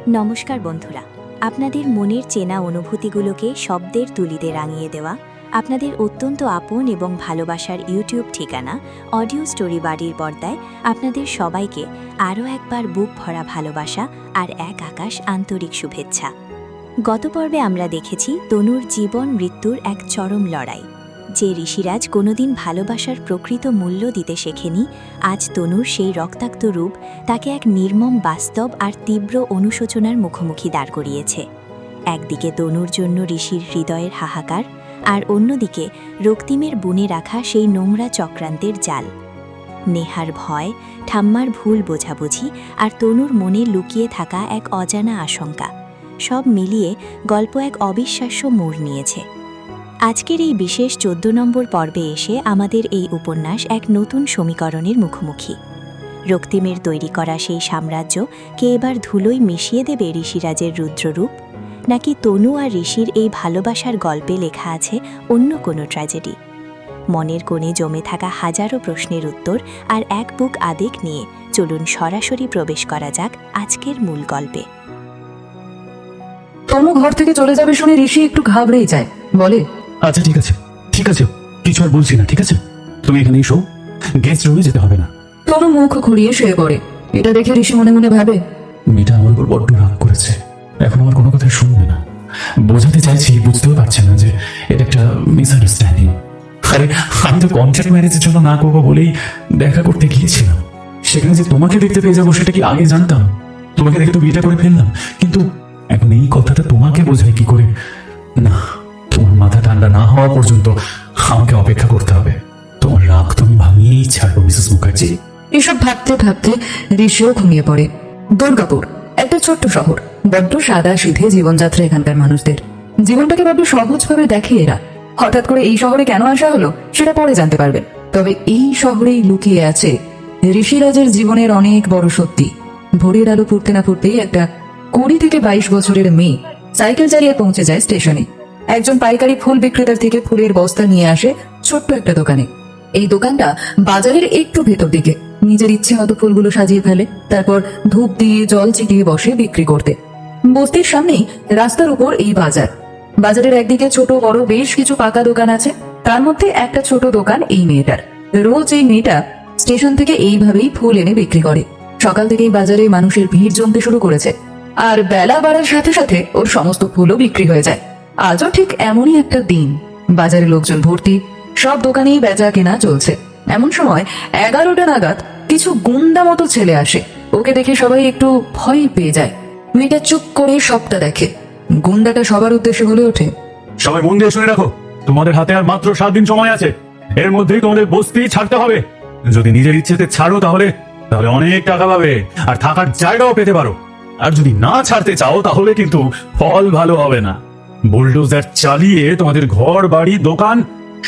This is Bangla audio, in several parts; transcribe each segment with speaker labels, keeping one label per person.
Speaker 1: নমস্কার বন্ধুরা, আপনাদের মনের চেনা অনুভূতিগুলোকে শব্দের তুলিতে রাঙিয়ে দেওয়া আপনাদের অত্যন্ত আপন এবং ভালোবাসার ইউটিউব ঠিকানা অডিও স্টোরি বাড়ির পর্দায় আপনাদের সবাইকে আরও একবার বুক ভরা ভালোবাসা আর এক আকাশ আন্তরিক শুভেচ্ছা। গত পর্বে আমরা দেখেছি তনুর জীবন মৃত্যুর এক চরম লড়াই। যে ঋষিরাজ কোনোদিন ভালোবাসার প্রকৃত মূল্য দিতে শেখেনি, আজ তনুর সেই রক্তাক্ত রূপ তাকে এক নির্মম বাস্তব আর তীব্র অনুশোচনার মুখোমুখি দাঁড় করিয়েছে। একদিকে তনুর জন্য ঋষির হৃদয়ের হাহাকার, আর অন্যদিকে রক্তিমের বুনে রাখা সেই নোংরা চক্রান্তের জাল। নেহার ভয়, ঠাম্মার ভুল বোঝাবুঝি আর তনুর মনে লুকিয়ে থাকা এক অজানা আশঙ্কা, সব মিলিয়ে গল্প এক অবিশ্বাস্য মোড় নিয়েছে। আজকের এই বিশেষ 14 নম্বর পর্বে এসে আমাদের এই উপন্যাস এক নতুন সমীকরণের মুখোমুখি। রক্তিমের তৈরি করা সেই সাম্রাজ্য কে এবার ধুলোয় মিশিয়ে দেবে ঋষিরাজের রুদ্ররূপ, নাকি তনু আর ঋষির এই ভালোবাসার গল্পে লেখা আছে অন্য কোনো ট্র্যাজেডি? মনের কোণে জমে থাকা হাজারো প্রশ্নের উত্তর আর এক বুক আবেগ নিয়ে চলুন সরাসরি প্রবেশ করা যাক আজকের মূল গল্পে।
Speaker 2: তনু ঘর থেকে চলে যাবে শুনে ঋষি একটু ঘাবড়েই যায়, বলে,
Speaker 3: আচ্ছা ঠিক আছে কিছু আর বলছি না, ঠিক আছে? তুমি এখানেই শো, গেস্ট রুমে যেতে হবে না।
Speaker 2: তনু মুখ ঘুরিয়ে শুয়ে পড়ে। এটা দেখে ঋষি মনে মনে ভাবে,
Speaker 3: মেয়েটা আমার উপর বড্ড রাগ করেছে, এখন আমার কোনো কথা শুনবে না। বোঝাতে চাইছি, বুঝতেও পারছে না যে এটা একটা মিসআন্ডারস্ট্যান্ডিং। আরে আমি তো কন্ট্রাক্ট ম্যারেজের জন্য না করবো বলেই দেখা করতে গিয়েছিলাম। সেখানে যে তোমাকে দেখতে পেয়ে যাবো সেটা কি আগে জানতাম? তোমাকে দেখে তো বিয়েটা করে ফেললাম, কিন্তু এখন এই কথাটা তোমাকে বোঝায় কি করে? না, তোমার মাথা ঠান্ডা না হওয়া পর্যন্ত আমাকে অপেক্ষা করতে হবে। তোমার রাগ তুমি ভাঙিয়েই ছাড়বো মিসেস মুখার্জি।
Speaker 2: এসব ভাবতে ভাবতে ঋষিও ঘুমিয়ে পড়ে। দুর্গাপুর একটা ছোট্ট শহর, বড্ড সাদা সিধে জীবনযাত্রা এখানকার মানুষদের। জীবনটাকে বড্ড সহজভাবে দেখে এরা। হঠাৎ করে এই শহরে কেন আসা হলো সেটা পরে জানতে পারবেন। তবে এই শহরেই লুকিয়ে আছে ঋষিরাজের জীবনের অনেক বড় সত্যি। ভোরের আলো ফুটতে না ফুটতেই একটা 20 থেকে 22 বছরের মেয়ে সাইকেল চালিয়ে পৌঁছে যায় স্টেশনে। একজন পাইকারি ফুল বিক্রেতার থেকে ফুলের বস্তা নিয়ে আসে ছোট্ট একটা দোকানে। এই দোকানটা বাজারের একটু ভেতর দিকে। নিজের ইচ্ছে মতো ফুলগুলো সাজিয়ে ফেলে, তারপর ধূপ দিয়ে জল ছিটিয়ে বসে বিক্রি করতে। বস্তির সামনেই রাস্তার উপর এই বাজার। বাজারের একদিকে ছোট বড় বেশ কিছু পাকা দোকান আছে, তার মধ্যে একটা ছোট দোকান এই মেয়েটার। রোজ এই মেয়েটা স্টেশন থেকে এইভাবেই ফুল এনে বিক্রি করে। সকাল থেকেই বাজারে মানুষের ভিড় জমতে শুরু করেছে, আর বেলা বাড়ার সাথে সাথে ওর সমস্ত ফুলও বিক্রি হয়ে যায়। আজও ঠিক এমনই একটা দিন। বাজারে লোকজন ভর্তি, সব দোকানেই বেচা কেনা চলছে। এমন সময় 11টা নাগাদ কিছু গুন্ডা মতো ছেলে আসে। ওকে দেখে সবাই একটু ভয় পেয়ে যায়। মেয়েটা চুপ করে সবটা দেখে। গুন্ডাটা সবার উদ্দেশ্যে বলে ওঠে,
Speaker 3: সবাই মন দিয়ে শুনে রাখো, তোমাদের হাতে আর মাত্র 7 দিন সময় আছে। এর মধ্যেই তোমাদের বস্তি ছাড়তে হবে। যদি নিজের ইচ্ছেতে ছাড়ো তাহলে অনেক টাকা পাবে আর থাকার জায়গাও পেতে পারো। আর যদি না ছাড়তে চাও তাহলে কিন্তু ফল ভালো হবে না। বুলডোজার চালিয়ে তোমাদের ঘর বাড়ি দোকান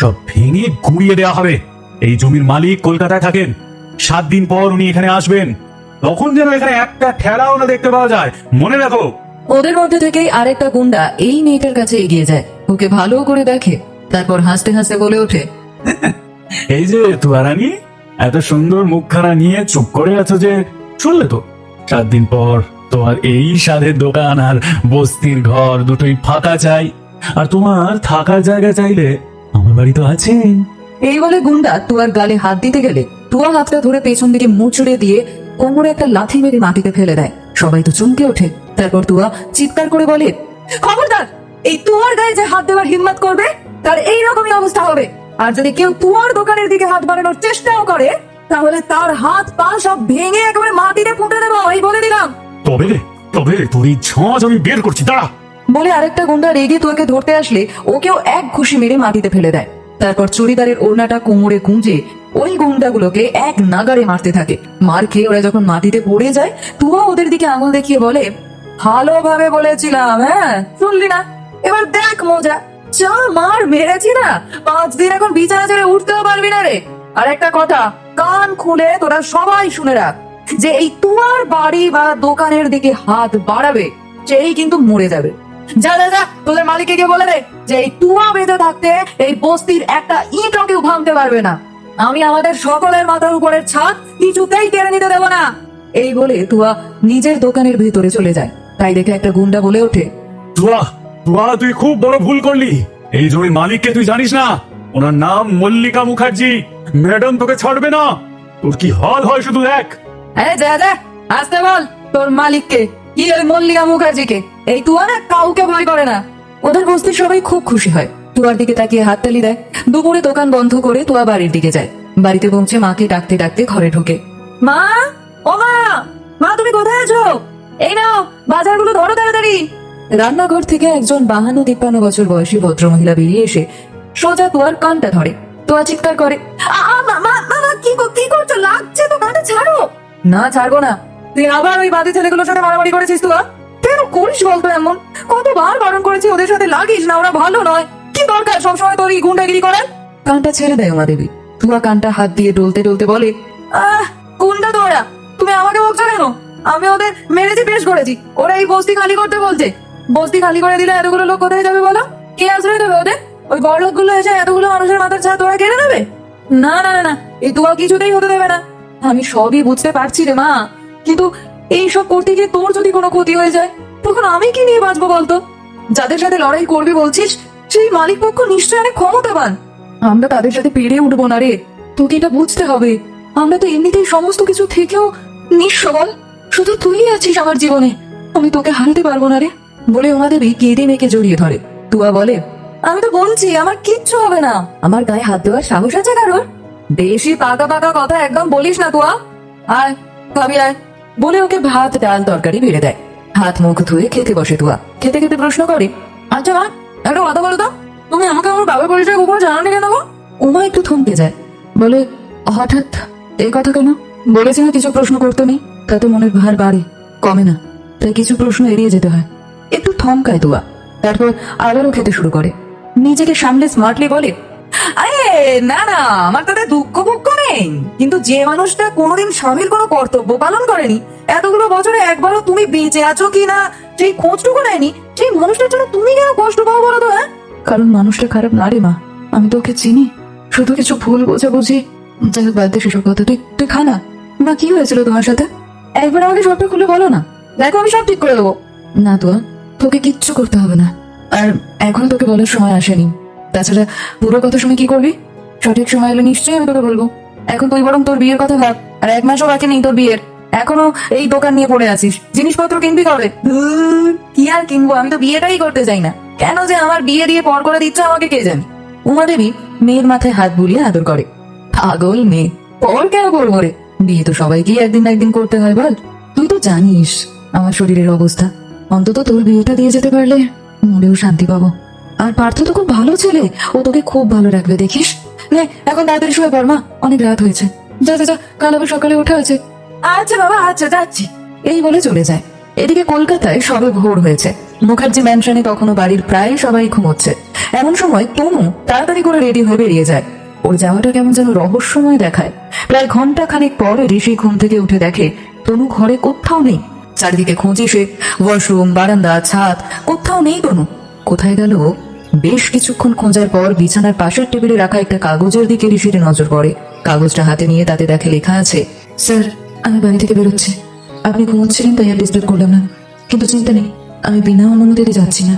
Speaker 3: সব ভেঙে গুঁড়িয়ে দেওয়া হবে। এই জমির মালিক কলকাতায় থাকেন। 7 দিন পর উনি এখানে আসবেন, তখন যেন এখানে একটা ঠেলাও না দেখতে পাওয়া যায়, মনে রাখো।
Speaker 2: ওদের মধ্যে থেকেই আরেকটা গুন্ডা এই মেয়েটার কাছে এগিয়ে যায়, ওকে ভালো করে দেখে, তারপর হাসতে হাসতে বলে ওঠে,
Speaker 3: এই যে তুয়ারানি, এত সুন্দর মুখখানা নিয়ে চুপ করে আছো যে? শুনলে তো, 7 দিন পর তোমার এই স্বাদের দোকান আর বস্তির ঘর দুটোই ফাঁকা চাই। আর তোমার থাকার জায়গা চাইলে আমার বাড়ি তো আছে।
Speaker 2: এই বলে গুন্ডা তুয়ার গালে হাত দিতে গেলে তুয়া হাতটা ধরে পেছন দিকে মুচড়ে দিয়ে কোমরে একটা লাথি মেরে মাটিতে ফেলে দেয়। সবাই তো চমকে ওঠে। তারপর তুয়া চিৎকার করে বলে, খবরদার, এই তুয়ার গায়ে যে হাত দেওয়ার হিম্মত করবে তার এইরকমই অবস্থা হবে। আর যদি কেউ তুয়ার দোকানের দিকে হাত বাড়ানোর চেষ্টাও করে তাহলে তার হাত পা সব ভেঙে একেবারে মাটিতে ফুটে দেবো, এই বলে দিলাম।
Speaker 3: তবে তোর এই ঝাঁজ আমি বের করছি, দাঁড়া।
Speaker 2: বলে আরেকটা গুন্ডা রেগে তুয়াকে ধরতে আসলে ওকেও এক ঘুষি মেরে মাটিতে ফেলে দেয়। তারপর চুড়িদারের ওড়নাটা কোমরে গুঁজে ওই গুন্ডাগুলোকে এক নাগারে মারতে থাকে। মার খেয়ে ওরা যখন মাটিতে পড়ে যায়, তুয়া ওদের দিকে আঙুল দেখিয়ে বলে, ভালোভাবে বলেছিলাম, হ্যাঁ শুনলি না? এবার দেখ মজা, যা মার মেরেছি না, 5 দিন এখন বিছানা ছেড়ে উঠতেও পারবি না রে। আর একটা কথা কান খুলে তোরা সবাই শুনে রাখ, যে এই তুয়ার বাড়ি বা দোকানের দিকে হাত বাড়াবে সেই কিন্তু মরে যাবে। যা যা যা, তোদের মালিককে গিয়ে বলে দে যে এই তুয়া বেঁধে থাকতে এই বস্তির একটা ইটও কেউ ভাঙতে পারবে না। আমি আমাদের সকলের মাথার উপরের ছাদ কিছুতেই কেড়ে নিতে দেবো না। এই বলে তুয়া নিজের দোকানের ভেতরে চলে যায়। তাই দেখে একটা গুন্ডা বলে ওঠে,
Speaker 3: তুয়া তুয়া তুই খুব বড় ভুল করলি। এই জমির মালিককে তুই জানিস না? ওনার নাম মল্লিকা মুখার্জি। ম্যাডাম তোকে ছাড়বে না। তোর কি হাল হয় শুধু দেখ।
Speaker 2: যা যা, আসতে বল তোর মালিককে, কি ওই মল্লিকা মুখার্জিকে। এই তুয়া না কাউকে ভয় করে না। ওদের বস্তির সবাই খুব খুশি হয়, তুয়ার দিকে তাকিয়ে হাততালি দেয়। দুপুরে দোকান বন্ধ করে তুয়া বাড়ির দিকে যায়। বাড়িতে পৌঁছে মাকে ডাকতে ডাকতে ঘরে ঢোকে। মা, ও মা, মা তুমি কোথায় আছো? এই নাও বাজারগুলো ধরো তাড়াতাড়ি। রান্নাঘর থেকে একজন 52-53 বছর বয়সী ভদ্রমহিলা বেরিয়ে এসে সোজা তুয়ার কানটা ধরে। তুয়া চিৎকার করে, কি করছো? লাগছে তো, কানটা ছাড়ো। না ছাড়বো না। তুই আবার ওই বাদে ছেলেগুলোর সাথে মারামারি করেছিস? তুয়া কেন করিস বলতো এমন? কতবার বারণ করেছি ওদের সাথে লাগিস না, ওরা ভালো নয়। কি দরকার সবসময় তোর এই গুন্ডাগিরি করার? কানটা ছেড়ে দেয় উমা দেবী। তুয়া কানটা হাত দিয়ে ডলতে ডলতে বলে, গুন্ডা তো ওরা, তুমি আমাকে বলছো কেন? আমি ওদের মেরেছি, বেশ করেছি। ওরা এই বস্তি খালি করতে বলছে। বস্তি খালি করে দিলে এতগুলো লোক কোথায় যাবে বলো? কে আশ্রয় দেবে ওদের? ওই বড় লোকগুলো এসে এতগুলো মানুষের মাথার ছাদ ওরা কেড়ে নেবে? না না না, এই তুয়া কিছুতেই হতে দেবে না। আমি সবই বুঝতে পারছি রে মা, কিন্তু এইসব করতে গিয়ে তোর যদি কোনো ক্ষতি হয়ে যায়, তখন আমি কি নিয়ে বাঁচবো বলতো? যাদের সাথে লড়াই করবি বলছিস, সেই মালিক পক্ষ নিশ্চয় অনেক ক্ষমতাবান। আমরা তাদের সাথে পেরে উঠবো না রে, তোকে এটা বুঝতে হবে। আমরা তো এমনিতেই সমস্ত কিছু থেকেও নিঃস্ব বল। শুধু তুই আছিস আমার জীবনে, আমি তোকে হারাতে পারবো না রে বলে উমা দেবী কেঁদে মেয়েকে জড়িয়ে ধরে। তুয়া বলে, আমি তো বলছি আমার কিচ্ছু হবে না। আমার গায়ে হাত দেওয়ার সাহস আছে কারোর? বেশি পাকা পাকা কথা একদম বলিস না তুয়া। আয় খাবি আয় বলে ওকে ভাত ডাল তরকারি বেড়ে দেয়। হাত মুখ ধুয়ে খেতে বসে তুয়া। খেতে খেতে প্রশ্ন করে, আচ্ছা মা, একটা কথা বলো তো, তুমি আমাকে আমার বাবার পরিচয় কখনো জানানি কেন গো? উমা একটু থমকে যায়, বলে, হঠাৎ এই কথা কেন? বলেছি না কিছু প্রশ্ন করতে নেই, তাতে মনের ভার বাড়ে কমে না, তাই কিছু প্রশ্ন এড়িয়ে যেতে হয়। একটু থমকায় তুয়া, তারপর আবারও খেতে শুরু করে। নিজেকে সামলে স্মার্টলি বলে, আরে না না, আমার তাতে দুঃখ ভুক্ষ নেই, কিন্তু যে মানুষটা কোনোদিন স্বামীর কোনো কর্তব্য পালন করেনি, এতগুলো বছরে একবারও তুমি বেঁচে আছো কিনা সেই খোঁজটুকু নেয়নি, সেই মানুষটার জন্য তুমি কেন কষ্ট পাও বলো তো? হ্যাঁ, কারণ মানুষটা খারাপ না রে মা, আমি তো ওকে চিনি। শুধু কিছু ভুল বোঝাবুঝি, যাই হোক বাদ দে সেসব কথা। তুই খা না। না কি হয়েছিল তোমার সাথে? একবার আমাকে সবটা খুলে বলো না, দেখো আমি সব ঠিক করে দেবো। না তো, তোকে কিচ্ছু করতে হবে না, আর এখন তোকে বলার সময় আসেনি। তাছাড়া পুরো কথা শুনে কি করবি? সঠিক সময় এলে নিশ্চয়ই আমি তোকে বলবো। এখন তুই বরং তোর বিয়ের কথা ভাব, আর 1 মাসও বাকি নেই তোর বিয়ের, এখনো এই দোকান নিয়ে পড়ে আছিস। জিনিসপত্র কিনবি কবে? কি আর কিনবো, আমি তো বিয়েটাই করতে চাই না। কেন যে আমার বিয়ে দিয়ে পর করে দিচ্ছে আমাকে কে জানে। উমা দেবী মেয়ের মাথায় হাত বুলিয়ে আদর করে। পাগল মেয়ে, পর কেন করবো রে? বিয়ে তো সবাইকেই একদিন না একদিন করতে হয় বল। তুই তো জানিস আমার শরীরের অবস্থা, অন্তত তোর বিয়েটা দিয়ে যেতে পারলে মনেও শান্তি পাবো। আর পার্থ তো খুব ভালো ছেলে, ও তোকে খুব ভালো রাখবে দেখিস। নে এখন তাড়াতাড়ি শুয়ে পড় মা, অনেক রাত হয়েছে। যা যা যা, কাল আবার সকালে উঠে আছে। আচ্ছা বাবা, আচ্ছা যাচ্ছি। এই বলে চলে যায়। এদিকে কলকাতায় সবে ভোর হয়েছে। মুখার্জি ম্যানশনে তখনও বাড়ির প্রায় সবাই ঘুমোচ্ছে। এমন সময় তনু তাড়াতাড়ি করে রেডি হয়ে বেরিয়ে যায়। ওর যাওয়াটা কেমন যেন রহস্যময় দেখায়। প্রায় ঘন্টা খানেক পর ঋষি ঘুম থেকে উঠে দেখে তনু ঘরে কোথাও নেই। চারিদিকে খুঁজে সে, ওয়াশরুম, বারান্দা, ছাদ, কোথাও নেই তনু। কোথায় গেল? বেশ কিছুক্ষণ খোঁজার পর বিছানার পাশের টেবিলে রাখা একটা কাগজের দিকে ঋষির নজর পড়ে। কাগজটা হাতে নিয়ে তাতে দেখে লেখা আছে, স্যার আমি বাড়ি থেকে বেরোচ্ছি। আপনি ঘুমোচ্ছিলেন তাই আর ডিস্টার্ব করলাম না, কিন্তু চিন্তা নেই, আমি বিনা অনুমতিতে যাচ্ছি না।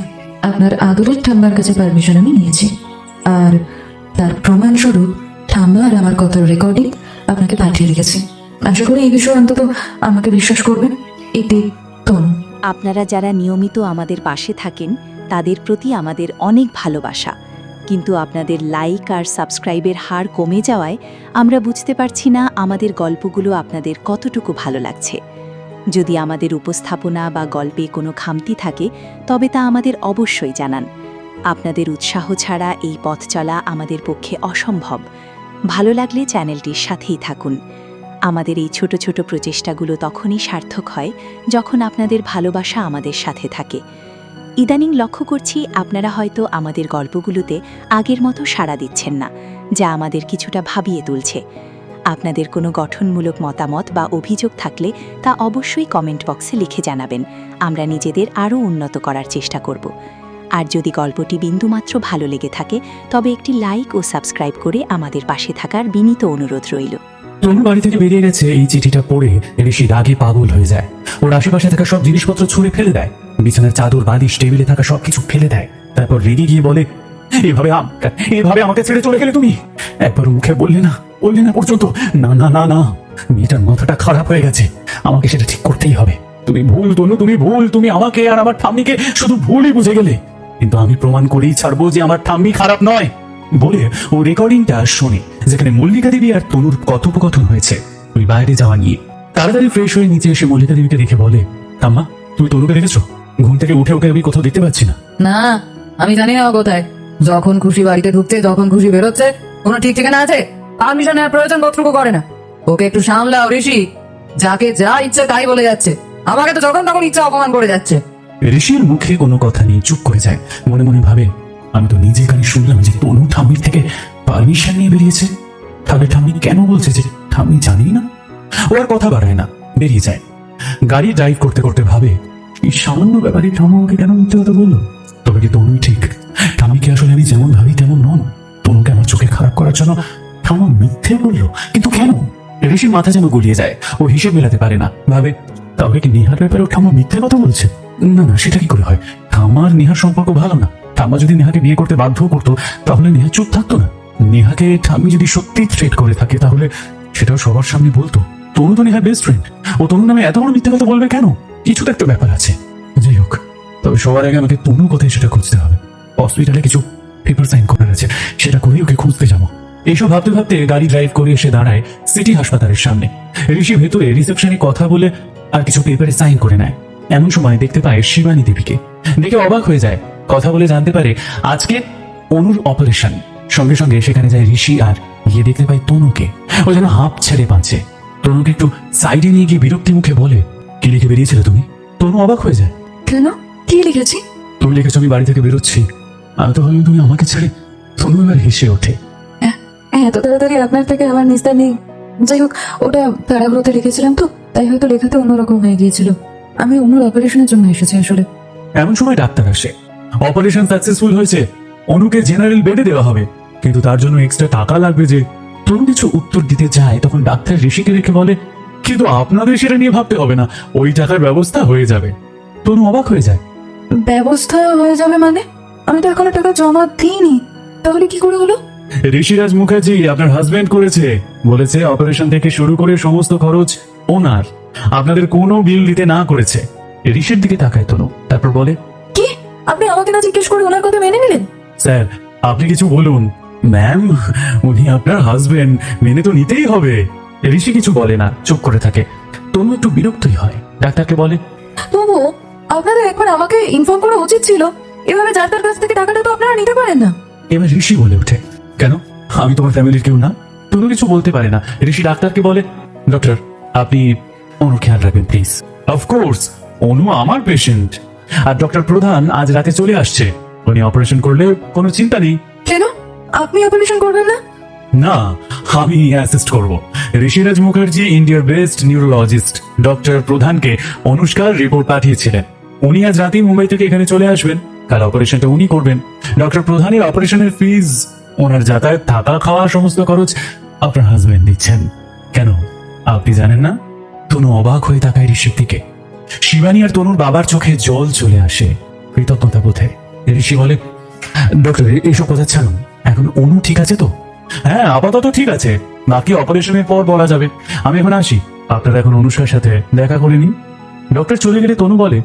Speaker 2: আপনার আদরের ঠাম্মার কাছে পারমিশন আমি নিয়েছি, আর তার প্রমাণস্বরূপ ঠাম্মা আর আমার কথার রেকর্ডিং আপনাকে পাঠিয়ে রেখেছি। আশা করি এই বিষয়ে অন্তত আমাকে বিশ্বাস করবেন। এতে তনু।
Speaker 1: আপনারা যারা নিয়মিত আমাদের পাশে থাকেন তাদের প্রতি আমাদের অনেক ভালোবাসা, কিন্তু আপনাদের লাইক আর সাবস্ক্রাইবের হার কমে যাওয়ায় আমরা বুঝতে পারছি না আমাদের গল্পগুলো আপনাদের কতটুকু ভালো লাগছে। যদি আমাদের উপস্থাপনা বা গল্পে কোনো খামতি থাকে তবে তা আমাদের অবশ্যই জানান। আপনাদের উৎসাহ ছাড়া এই পথ চলা আমাদের পক্ষে অসম্ভব। ভালো লাগলে চ্যানেলটির সাথেই থাকুন। আমাদের এই ছোট ছোট প্রচেষ্টাগুলো তখনই সার্থক হয় যখন আপনাদের ভালোবাসা আমাদের সাথে থাকে। ইদানিং লক্ষ্য করছি আপনারা হয়তো আমাদের গল্পগুলোতে আগের মতো সাড়া দিচ্ছেন না, যা আমাদের কিছুটা ভাবিয়ে তুলছে। আপনাদের কোনো গঠনমূলক মতামত বা অভিযোগ থাকলে তা অবশ্যই কমেন্ট বক্সে লিখে জানাবেন। আমরা নিজেদের আরও উন্নত করার চেষ্টা করব। আর যদি গল্পটি বিন্দুমাত্র ভালো লেগে থাকে তবে একটি লাইক ও সাবস্ক্রাইব করে আমাদের পাশে থাকার বিনীত অনুরোধ রইল।
Speaker 3: তনু বাড়ি থেকে বেরিয়ে গেছে এই চিঠিটা পড়ে ঋষি রাগে পাগল হয়ে যায়। ওর আশেপাশে থাকা সব জিনিসপত্র ছুঁড়ে ফেলে দেয়, বিছানার চাদর বালিশ টেবিলে থাকা সবকিছু ফেলে দেয়। তারপর রেগে গিয়ে বলে, এভাবে আমাকে ছেড়ে চলে গেলে তুমি? একবার মুখে বললে না পর্যন্ত? না না না না, মেয়েটার মাথাটা খারাপ হয়ে গেছে, আমাকে সেটা ঠিক করতেই হবে। তুমি ভুল তনু, তুমি ভুল। তুমি আমাকে আর আমার ঠাম্মিকে শুধু ভুলই বুঝে গেলে, কিন্তু আমি প্রমাণ করেই ছাড়বো যে আমার ঠাম্মি খারাপ নয়। বলে ও রেকর্ডিংটা শোনে, যেখানে মল্লিকা দেবী আর তনুর কথোপকথন হয়েছে ওই বাইরে যাওয়া নিয়ে। তাড়াতাড়ি ফ্রেশ হয়ে নিচে এসে মল্লিকা দেবীকে দেখে বলে, ঠাম্মা তুমি তনুকে দেখেছো? ঘুম থেকে উঠে ওকে আমি কোথাও দেখতে পাচ্ছি না।
Speaker 2: না, আমি জানি না ও কোথায়। যখন খুশি বাড়িতে ঢুকছে, যখন খুশি বেরোচ্ছে, কোনো ঠিক ঠিকানা আছে? পারমিশন নেওয়ার প্রয়োজন কতটুকু করে না। ওকে একটু সামলাও ঋষি, যাকে যা ইচ্ছে তাই বলে যাচ্ছে, আমাকে তো যখন তখন ইচ্ছা অপমান করে যাচ্ছে।
Speaker 3: ঋষির মুখে কোনো কথা নেই, চুপ করে যায়। মনে মনে ভাবে, আমি তো নিজে কানে শুনলাম যে তনু ঠাম্মির থেকে পারমিশন নিয়ে বেরিয়েছে, তাহলে ঠাম্মি কেন বলছে যে ঠাম্মি জানি না? ও আর কথা বাড়ায় না, বেরিয়ে যায়। গাড়ি ড্রাইভ করতে করতে ভাবে, এই সামান্য ব্যাপারে ঠাম্মা আমাকে কেন মিথ্যে কথা বললো? তবে কি তনুই ঠিক? ঠাম্মিকে আসলে আমি যেমন ভাবি তেমন নন। তনুকে আমার চোখে খারাপ করার জন্য ঠাম্মা মিথ্যে বললো, কিন্তু কেন? ঋষির মাথা যেন গুলিয়ে যায়, ও হিসেব মেলাতে পারে না। ভাবে, তাহলে কি নেহার ব্যাপারে ঠাম্মা মিথ্যে কথা বলছে? না না, সেটা কি করে হয়? ঠাম্মার নেহার সম্পর্ক ভালো না। ঠাম্মা যদি নেহাকে বিয়ে করতে বাধ্য করতো তাহলে নেহা চুপ থাকতো না। নেহাকে ঠাম্মি যদি সত্যি থ্রেট করে থাকে তাহলে সেটাও সবার সামনে বলতো। তনু তো নেহার বেস্ট ফ্রেন্ড, ও তনু নামে এত বড় মিথ্যে কথা বলবে কেন? কিছু তো একটা ব্যাপার আছে। যাই হোক, তবে সবার আগে আমাকে তনু কোথায় সেটা খুঁজতে হবে। হসপিটালে কিছু পেপার সাইন করার আছে, সেটা করে ওকে খুঁজতে যাবো। এইসব ভাবতে ভাবতে গাড়ি ড্রাইভ করে এসে দাঁড়ায় সিটি হাসপাতালের সামনে। ঋষি ভেতরে রিসেপশনে কথা বলে আর কিছু পেপারে সাইন করে নেয়। এমন সময় দেখতে পায় শিবানী দেবীকে। দেখে অবাক হয়ে যায়, কথা বলে জানতে পারে আজকে অনুর অপারেশন। সঙ্গে সঙ্গে সেখানে যায় ঋষি, আর গিয়ে দেখতে পায় তনুকে। ও যেন হাঁপ ছেড়ে বাঁচে। তনুকে একটু সাইডে নিয়ে গিয়ে বিরক্তি মুখে বলে, কি লিখে বেরিয়েছিলে তুমি? তনু অবাক হয়ে যায়।
Speaker 2: কেন, কি লিখেছি?
Speaker 3: তুমি লিখেছো আমি বাড়ি থেকে বেরোচ্ছি। আমি তো ভাবলাম তুমি আমাকে ছেড়ে। তনু এবার হেসে ওঠে।
Speaker 2: এত তাড়াতাড়ি আপনার থেকে আমার নিস্তার নেই। যাই হোক, ওটা তাড়াহুড়োতে লিখেছিলাম তো, তাই হয়তো লেখাতে অন্যরকম হয়ে গিয়েছিল। আমি অনুর অপারেশনের জন্য এসেছি আসলে।
Speaker 3: এমন সময় ডাক্তার আসে। অপারেশন সাকসেসফুল হয়েছে, অনুকে জেনারেল বেডে দেওয়া হবে, কিন্তু তার জন্য এক্সট্রা টাকা লাগবে। যে তনু কিছু উত্তর দিতে যায়, তখন ডাক্তার ঋষিকে রেখে বলে, কিন্তু আপনাদের সেটা নিয়ে ভাবতে হবে না, ওই টাকার ব্যবস্থা হয়ে যাবে। তনু অবাক হয়ে যায়।
Speaker 2: ব্যবস্থা হয়ে যাবে মানে? আমি তো এখনো টাকা জমা দিইনি, তাহলে কি করে হলো?
Speaker 3: ঋষিরাজ মুখার্জি আপনার হাজবেন্ড করেছে। বলেছে অপারেশন থেকে শুরু করে সমস্ত খরচ ওনার, আপনাদের কোনো বিল দিতে না করেছে। ঋষির দিকে তাকায় তনু, তারপর বলে,
Speaker 2: কি? আপনি আমাকে না জিজ্ঞেস করে ওনার কথা মেনে নিলেন?
Speaker 3: স্যার আপনি কিছু বলুন। ম্যাম, উনি আপনার হাজবেন্ড, মেনে তো নিতেই হবে। ঋষি কিছু বলে না, চুপ করে থাকে। তনু একটু বিরক্তই হয়, ডাক্তারকে বলে,
Speaker 2: তবু আপনাদের একবার আমাকে ইনফর্ম করা উচিত ছিল। এভাবে যার তার কাছ থেকে টাকাটা তো আপনারা নিতে পারেন না।
Speaker 3: এবার ঋষি বলে ওঠে, কেন, আমি তোমার ফ্যামিলির কেউ না? তনু কিছু বলতে পারে না। ঋষি ডাক্তারকে বলে, ডক্টর আপনি অনুর খেয়াল রাখবেন প্লিজ। অফকোর্স, অনু আমার পেশেন্ট, আর ডক্টর প্রধান আজ রাতে চলে আসছে। উনি অপারেশন করলে কোনো চিন্তা নেই।
Speaker 2: কেন, আপনি অপারেশন করবেন না?
Speaker 3: না, আমি অ্যাসিস্ট করব। ঋষিরাজ মুখার্জি ইন্ডিয়ার বেস্ট নিউরোলজিস্ট ডক্টর প্রধানকে অনুষ্কার রিপোর্ট পাঠিয়েছিলেন। উনি আজ রাতেই মুম্বাই থেকে এখানে চলে আসবেন। কাল অপারেশনটা উনি করবেন। ডক্টর প্রধানের অপারেশনের ফিজ, ওনার যাতায়াত, থাকা খাওয়া সমস্ত খরচ আপনার হাজবেন্ড দিচ্ছেন। কেন, আপনি জানেন না? তনু অবাক হয়ে তাকায় ঋষির দিকে। শিবানী আর তনুর বাবার চোখে জল চলে আসে কৃতজ্ঞতা বোধে। ঋষি বলে, ডক্টর এইসব কথা ছাড়ুন, এখন অনু ঠিক আছে তো? হ্যাঁ, আপাতত ঠিক আছে, বাকি অপারেশনের পর বলা যাবে। আমি এখন আসি, আপনারা এখন অনুষ্কার সাথে দেখা করে নিন। ডক্টর চলে গেলে তনু বলে,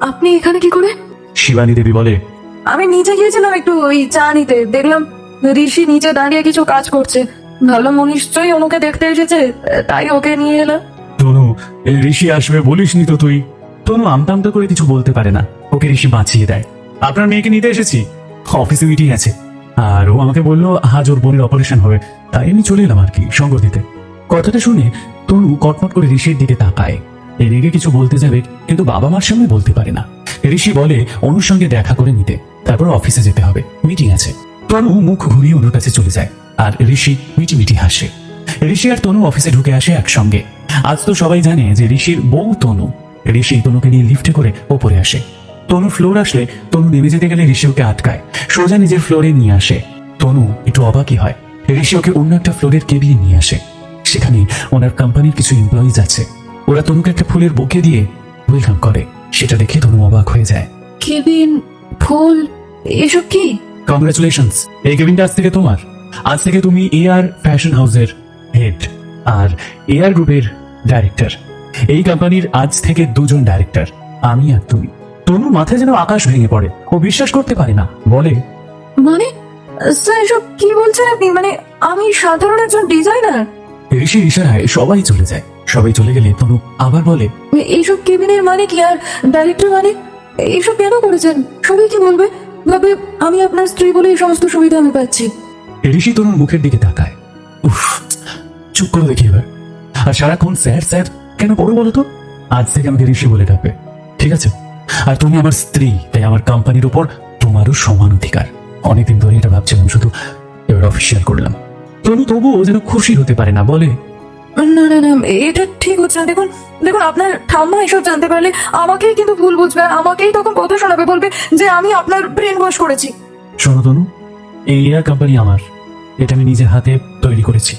Speaker 2: আপনি এখানে কি করে?
Speaker 3: শিবানী দেবী বলে,
Speaker 2: আমি নিচে গিয়েছিলাম একটু ওই চা নিতে, দেখলাম ঋষি নিচে দাঁড়িয়ে কিছু কাজ করছে। ভাবলাম ও নিশ্চয়ই অনুকে দেখতে এসেছে, তাই ওকে নিয়ে এলাম।
Speaker 3: তনু, এই ঋষি আসবে বলিসনি তো তুই? তনু আমতা করে কিছু বলতে পারে না। ওকে ঋষি বাঁচিয়ে দেয়। আপনার মেয়েকে নিতে এসেছি, অফিসে মিটিং আছে, আর ও আমাকে বললো আজ ওর বোনের অপারেশন হবে, তাই আমি চলে এলাম আর কি সঙ্গ দিতে। কথাটা শুনে তনু কটমট করে ঋষির দিকে তাকায়। এদিকে কিছু বলতে যাবে, কিন্তু বাবা মার সামনে বলতে পারে না। ঋষি বলে অনুর সঙ্গে দেখা করে নিতে, তারপর অফিসে যেতে হবে, মিটিং আছে। তনু মুখ ঘুরিয়ে অনুর কাছে চলে যায়, আর ঋষি মিটি মিটি হাসে। ঋষি আর তনু অফিসে ঢুকে আসে একসঙ্গে। আজ তো সবাই জানে যে ঋষির বউ তনু। ঋষি তনুকে নিয়ে লিফটে করে ওপরে আসে। তনু ফ্লোর আসলে তনু নেমে যেতে গেলে ঋষি ওকে আটকায়, সোজা নিজের ফ্লোরে নিয়ে আসে। তনু একটু অবাকই হয়। ঋষি ওকে অন্য একটা ফ্লোরের কেবিনে নিয়ে আসে। সেখানে ওনার কোম্পানির কিছু এমপ্লয়িজ আছে, ওরা তনুকে একটা ফুলের বুকে দিয়ে ওয়েলকাম করে। সেটা দেখে তনু অবাক হয়ে যায়।
Speaker 2: কেবিন, ফুল, এসব কি?
Speaker 3: কংগ্রাচুলেশনস, এই কেবিনটা আজ থেকে তোমার। আজ থেকে তুমি এআর ফ্যাশন হাউসের হেড আর এআর গ্রুপের ডাইরেক্টর। এই কোম্পানির আজ থেকে দুজন ডাইরেক্টর, আমি আর তুমি। তনুর মাথায় যেন আকাশ ভেঙে পড়ে, ও বিশ্বাস করতে পারে না, বলে
Speaker 2: মানে স্যার এসব কি বলছেন আপনি? মানে আমি সাধারণ একজন ডিজাইনার।
Speaker 3: ঋষি ইশারায় সবাই চলে যায়। সবাই চলে গেলে তনু আবার বলে,
Speaker 2: এইসব কেবিনের মানে কি আর ডাইরেক্টর মানে এইসব কেন করেছেন? সবাই কি বলবে? ভাবে আমি আপনার স্ত্রী বলে এই সমস্ত সুবিধা আমি পাচ্ছি।
Speaker 3: ঋষি তনুর মুখের দিকে তাকায়। উফ, চুপ করে দেখি এবার। আর সারাক্ষণ স্যার স্যার কেন করো বলো তো? আজ থেকে আমাকে ঋষি বলে ডাকবে, ঠিক আছে? আর তুমি আমার স্ত্রী, তাই আমার কোম্পানির উপর তোমারও সমান অধিকার। অনেকদিন ধরে এটা ভাবছিলাম, শুধু এবার অফিসিয়াল করলাম। তনু তবুও যেন খুশি হতে পারে না, বলে
Speaker 2: না না না, এটা ঠিক হচ্ছে না। দেখুন দেখুন, আপনার ঠাম্মা এসব জানতে পারলে আমাকেই কিন্তু ভুল বুঝবে, আর আমাকেই তখন কথা শোনাবে, বলবে যে আমি আপনার ব্রেন ওয়াশ করেছি।
Speaker 3: শোনো তনু, এই এয়ার কোম্পানি আমার, এটা আমি নিজের হাতে তৈরি করেছি।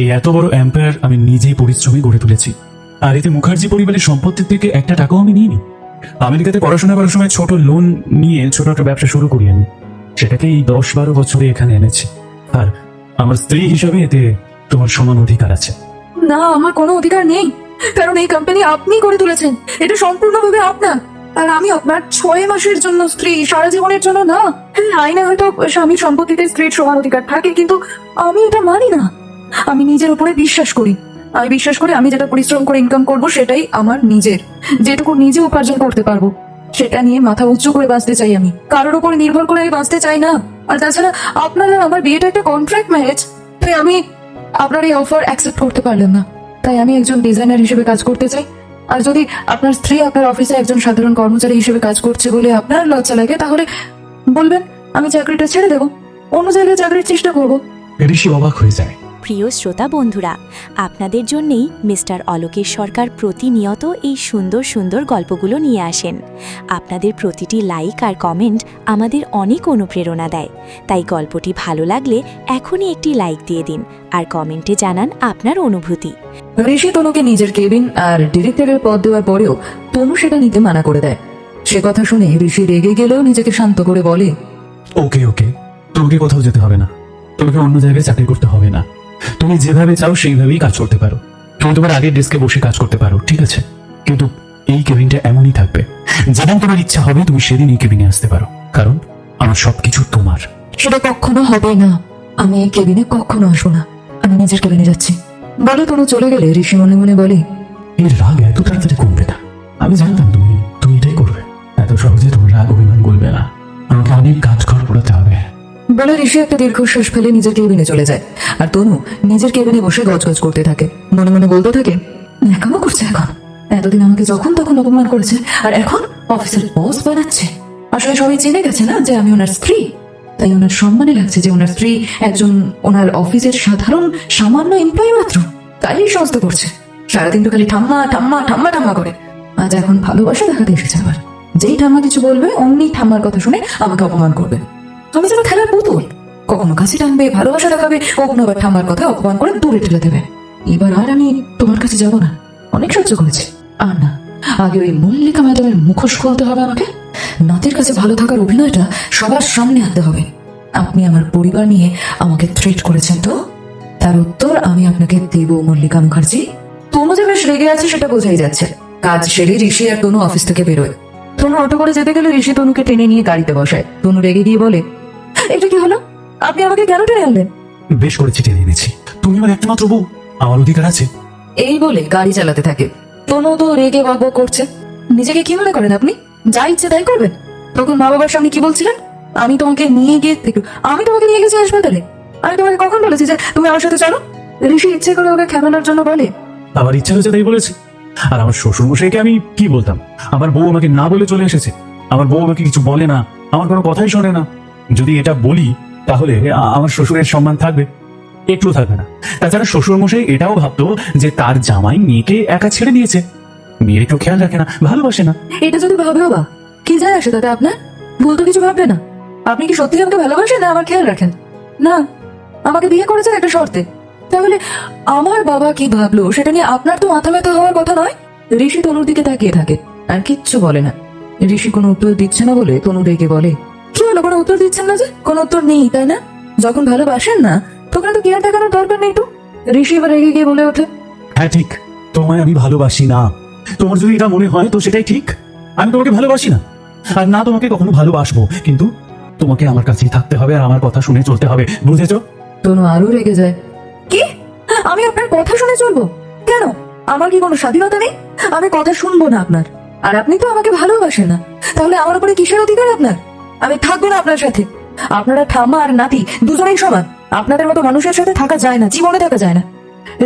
Speaker 3: এই এত বড় এম্পায়ার আমি নিজেই পরিশ্রমে গড়ে তুলেছি। আর এতে মুখার্জি পরিবারের সম্পত্তির থেকে একটা টাকাও আমি নিইনি। আমেরিকাতে পড়াশোনা করার সময় ছোট লোন নিয়ে ছোট একটা ব্যবসা শুরু করি আমি, সেটাকে এই 10-12 বছরে এখানে এনেছি। আর আমার স্ত্রী হিসাবে এতে তোমার সমান অধিকার আছে।
Speaker 2: না, আমার কোনো অধিকার নেই, কারণ এই কোম্পানি আপনি করে তুলেছেন, এটা সম্পূর্ণভাবে আপনার। আর আমি আপনার 6 মাসের জন্য স্ত্রী, সারা জীবনের জন্য না। হ্যাঁ, আইনে হয়তো স্বামীর সম্পত্তিতে স্ত্রীর সমান অধিকার থাকে, কিন্তু আমি এটা মানি না। আমি নিজের উপরে বিশ্বাস করি। আমি বিশ্বাস করি আমি যেটা পরিশ্রম করে ইনকাম করব সেটাই আমার নিজের। যেটুকু নিজে উপার্জন করতে পারবো সেটা নিয়ে মাথা উঁচু করে বাঁচতে চাই আমি, কারোর উপর নির্ভর করে আমি বাঁচতে চাই না। আর তাছাড়া আপনারা আমার বিয়েটা একটা কন্ট্রাক্ট ম্যারেজ, তাই আমি আপনার এই অফার অ্যাকসেপ্ট করতে পারলাম না। তাই আমি একজন ডিজাইনার হিসেবে কাজ করতে চাই। আর যদি আপনার স্ত্রী আপনার অফিসে একজন সাধারণ কর্মচারী হিসেবে কাজ করছে বলে আপনার লজ্জা লাগে, তাহলে বলবেন আমি চাকরিটা ছেড়ে দেবো, অন্য জায়গায় চাকরির চেষ্টা করবো।
Speaker 3: ঋষি অবাক হয়ে যায়।
Speaker 1: প্রিয় শ্রোতা বন্ধুরা, আপনাদের জন্যেই মিস্টার অলোকেশ সরকার প্রতিনিয়ত এই সুন্দর সুন্দর গল্পগুলো নিয়ে আসেন। আপনাদের প্রতিটি লাইক আর কমেন্ট আমাদের অনেক অনুপ্রেরণা দেয়। তাই গল্পটি ভালো লাগলে এখনই একটি লাইক দিয়ে দিন আর কমেন্টে জানান আপনার অনুভূতি।
Speaker 2: ঋষি তনুকে নিজের কেবিন আর ডিরেক্টরের পদ দেওয়ার পরেও তনু সেটা নিতে মানা করে দেয়। সে কথা শুনে ঋষি রেগে গেলেও নিজেকে শান্ত করে বলে,
Speaker 3: ওকে ওকে, তোমাকে কোথাও যেতে হবে না, তোমাকে অন্য জায়গায় চাকরি করতে হবে না। তুমি যেভাবে চাও সেইভাবেই কাজ করতে পারো। তুমি তোমার আগের ডেস্কে বসে কাজ করতে পারো, ঠিক আছে? কিন্তু এই কেবিনটা এমনই থাকবে, যেদিন তোমার ইচ্ছা হবে তুমি সেদিন এই কেবিনে আসতে পারো, কারণ আমার সবকিছু তোমার।
Speaker 2: সেটা কখনো হবে না। আমি এই কেবিনে কখনো আসবো না, আমি নিজের কেবিনে যাচ্ছি বলে তনু চলে গেলে ঋষি মনে মনে বলে,
Speaker 3: এর রাগ এত তাড়াতাড়ি কমবে না। আমি জানতাম তুমি এটাই করবে। এত সহজে তোমার রাগ অভিমান করবে না, আমাকে অনেক কাজ করাতে হবে।
Speaker 2: বলে ঋষি একটা দীর্ঘশ্বাস ফেলে নিজের কেবিনে চলে যায়। আর তনু নিজের কেবিনে বসে গজগজ করতে থাকে, মনে মনে বলতে থাকে, এখনো করছে এখন, এতদিন আমাকে যখন তখন অপমান করেছে, আর এখন অফিসের বস বানাচ্ছে। আসলে সবাই জেনে গেছে না যে আমি ওনার স্ত্রী, তাই ওনার সম্মানে লাগছে যে ওনার স্ত্রী একজন ওনার অফিসের সাধারণ সামান্য এমপ্লয়ি মাত্র, তাই এই সমস্ত করছে। সারাদিন তো খালি ঠাম্মা ঠাম্মা ঠাম্মা ঠাম্মা করে। আজ এখন ভালোবাসা দেখাতে এসেছে আবার। যেই ঠাম্মা কিছু বলবে অমনি ঠাম্মার কথা শুনে আমাকে অপমান করবে। আমি যেন খেলার পুতুল, কখনো কাছে টানবে, ভালোবাসা দেখাবে, কখনো আবার ঠাম্মার কথা অপমান করে দূরে ঠেলে দেবে। এবার আর আমি তোমার কাছে যাব না, অনেক সহ্য করেছি। আর না, আগে ওই মল্লিকা ম্যাডামের মুখোশ খুলতে হবে আমাকে। নাতির কাছে ভালো থাকার অভিনয়টা সবার সামনে আনতে হবে। আপনি আমার পরিবার নিয়ে আমাকে থ্রেট করেছেন, তো তার উত্তর আমি আপনাকে দেব মল্লিকা মুখার্জি। তনু যে বেশ রেগে আছে সেটা বোঝাই যাচ্ছে। কাজ সেরে ঋষি আর তনু অফিস থেকে বেরোয়। তনু অটো করে যেতে গেলে ঋষি তনুকে টেনে নিয়ে গাড়িতে বসায়। তনু রেগে গিয়ে বলে, এটা কি হলো? আপনি আমাকে কেন টেনে আনলেন?
Speaker 3: বেশ করেছি টেনে এনেছি, তুমি আমার একমাত্র বউ, আমার অধিকার আছে।
Speaker 2: এই বলে গাড়ি চালাতে থাকে। তনু তো রেগে বকবক করছে। নিজেকে কি মনে করেন আপনি? যা ইচ্ছে তাই করবেন? তখন মা বাবার সামনে কি বলছিলেন? আমি তোমাকে নিয়ে গেছি হাসপাতালে। আমি তোমাকে কখন বলেছি যে তুমি আমার সাথে চলো? ঋষি ইচ্ছে করে ওকে খেলানোর জন্য বলে,
Speaker 3: আমার ইচ্ছা হয়েছে তাই বলেছি। আর আমার শ্বশুর মশাইকে আমি কি বলতাম? আমার বউ আমাকে না বলে চলে এসেছে। আমার বউ আমাকে কিছু বলে না, আমার কোনো কথাই শোনে না। যদি এটা বলি তাহলে আমার শ্বশুরের সম্মান থাকবে? একটু থাকবে না। তাছাড়া শ্বশুর মশাই এটাও ভাবতো যে তার জামাই মেয়েকে একা ছেড়ে দিয়েছে, মেয়ের একটু খেয়াল রাখে না, ভালোবাসে না।
Speaker 2: এটা যদি ভাবে বাবা, কি যায় আসে তাতে আপনার? ভুল তো কিছু ভাববে না। আপনি কি সত্যি আমাকে ভালোবাসেন না আমার খেয়াল রাখেন? না, আমাকে বিয়ে করেছেন একটা শর্তে, তাহলে আমার বাবা কি ভাবলো সেটা নিয়ে আপনার তো মাথা ব্যথা হওয়ার কথা নয়। ঋষি তনুর দিকে তাকিয়ে থাকে আর কিচ্ছু বলে না। ঋষি কোনো উত্তর দিচ্ছে না বলে তনু রেগে বলে, কি হলো, কোনো উত্তর দিচ্ছেন না যে? কোনো উত্তর নেই তাই না? যখন ভালোবাসেন না তখন তো কেয়ার দেখানোর দরকার নেই তো। ঋষি এবার রেগে গিয়ে বলে ওঠে,
Speaker 3: হ্যাঁ ঠিক, তোমায় আমি ভালোবাসি না। তোমার যদি এটা মনে হয় তো সেটাই ঠিক। আমি তোমাকে ভালোবাসি না, আর না তোমাকে কখনো ভালোবাসবো। কিন্তু তোমাকে আমার কাছেই থাকতে হবে আর আমার কথা শুনে চলতে হবে, বুঝেছো?
Speaker 2: তনু আরো রেগে যায়, কি? আমি আপনার কথা শুনে চলবো কেন? আমার কি কোনো স্বাধীনতা নেই? আমি কথা শুনবো না আপনার? আর আপনি তো আমাকে ভালোবাসেন না, তাহলে আমার উপরে কিসের অধিকার আপনার? আমি থাকবো না আপনার সাথে। আপনারা ঠাম্মা আর নাতি দুজনেই সমান। আপনাদের মতো মানুষের সাথে থাকা যায় না, জীবনে থাকা যায় না।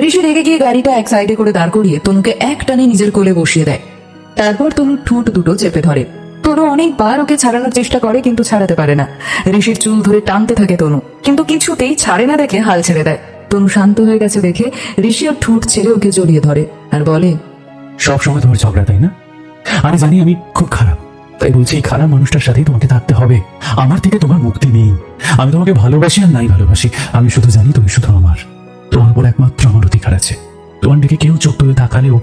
Speaker 2: ঋষি রেগে গিয়ে গাড়িটা এক সাইডে করে দাঁড় করিয়ে তনুকে এক টানে নিজের কোলে বসিয়ে দেয়। তারপর তনুর ঠোঁট দুটো চেপে ধরে। তনু অনেকবার ওকে ছাড়ানোর চেষ্টা করে কিন্তু ছাড়াতে পারে না। ঋষির চুল ধরে টানতে থাকে তনু, কিন্তু কিছুতেই ছাড়ে না দেখে হাল ছেড়ে দেয়। তনু শান্ত হয়ে গেছে দেখে ঋষি ওর ঠোঁট ছেড়ে ওকে জড়িয়ে ধরে আর বলে,
Speaker 3: সবসময় তোমার ঝগড়া, তাই না? আমি জানি আমি খুব খারাপ, তাই বলছি এই খারাপ মানুষটার সাথেই তোমাকে থাকতে হবে। আমার থেকে তোমার মুক্তি নেই। আমি তোমাকে ভালোবাসি আর নাই ভালোবাসি, আমি শুধু জানি তুমি শুধু আমার। তোমার উপর একমাত্র আমার অধিকার আছে। তোমার দিকে কেউ চোখ তুলে তাকালেও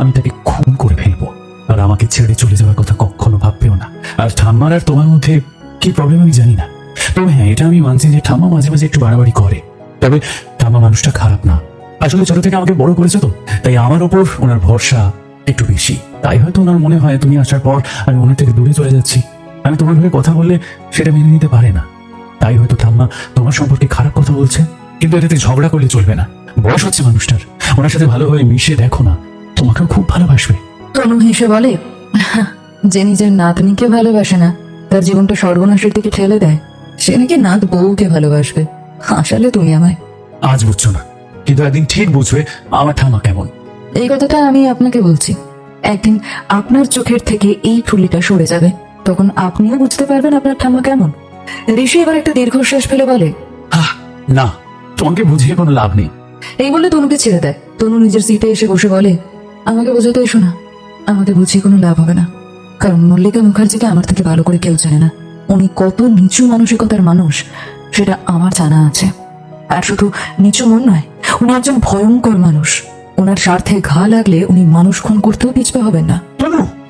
Speaker 3: আমি তাকে খুন করে ফেলবো। আর আমাকে ছেড়ে চলে যাওয়ার কথা কখনো ভাববেও না। আর ঠাম্মার আর তোমার মধ্যে কি প্রবলেম আমি জানি না, তবে হ্যাঁ এটা আমি মানছি যে ঠাম্মা মাঝে মাঝে একটু বাড়াবাড়ি করে। তবে ঠাম্মা মানুষটা খারাপ না, আসলে ছোট থেকে আমাকে বড় করেছে তো, তাই আমার ওপর ওনার ভরসা একটু বেশি। তাই হয়তো ওনার মনে হয় তুমি আসার পর আমি ওনার থেকে দূরে চলে যাচ্ছি। আমি তোমার হয়ে কথা বললে সেটা মেনে নিতে পারে না, তাই হয়তো ঠাম্মা তোমার সম্পর্কে খারাপ কথা বলছে। কিন্তু এটাতে ঝগড়া করলে চলবে না। বয়স হচ্ছে মানুষটার, ওনার সাথে ভালোভাবে মিশে দেখো না, তোমাকেও খুব ভালোবাসবে।
Speaker 2: তনু হেসে বলে, যে নিজের নাতনিকে ভালোবাসে না, তার জীবনটা সর্বনাশের দিকে ঠেলে দেয়, সে নাকি নাত বউকে ভালোবাসবে। আসলে তুমি আমায়
Speaker 3: আজ বুঝছো না, কিন্তু একদিন ঠিক বুঝবে আমার ঠাম্মা কেমন।
Speaker 2: এই কথাটা আমি আপনাকে বলছি। একদিন আপনার চোখের থেকে এই ঠুলিটা সরে যাবে, তখন আপনিও বুঝতে পারবেন আপনার ঠাম্মা কেমন। ঋষি এবার একটা দীর্ঘশ্বাস ফেলে বলে,
Speaker 3: না, তোমাকে বুঝিয়ে কোনো লাভ নেই।
Speaker 2: এই বলে তনুকে ছেড়ে দেয়। তনু নিজের সিটে এসে বসে বলে, আমাকে বোঝাতে এসো না, আমাকে বুঝিয়ে কোনো লাভ হবে না। কারণ মল্লিকা মুখার্জিকে আমার থেকে ভালো করে কেউ জানে না। উনি কত নিচু মানসিকতার মানুষ সেটা আমার জানা আছে। আর শুধু নিচু মন নয়, উনি একজন ভয়ঙ্কর মানুষ। ওনার স্বার্থে ঘা লাগলে উনি মানুষ খুন করতেও পিছপা হবেন না।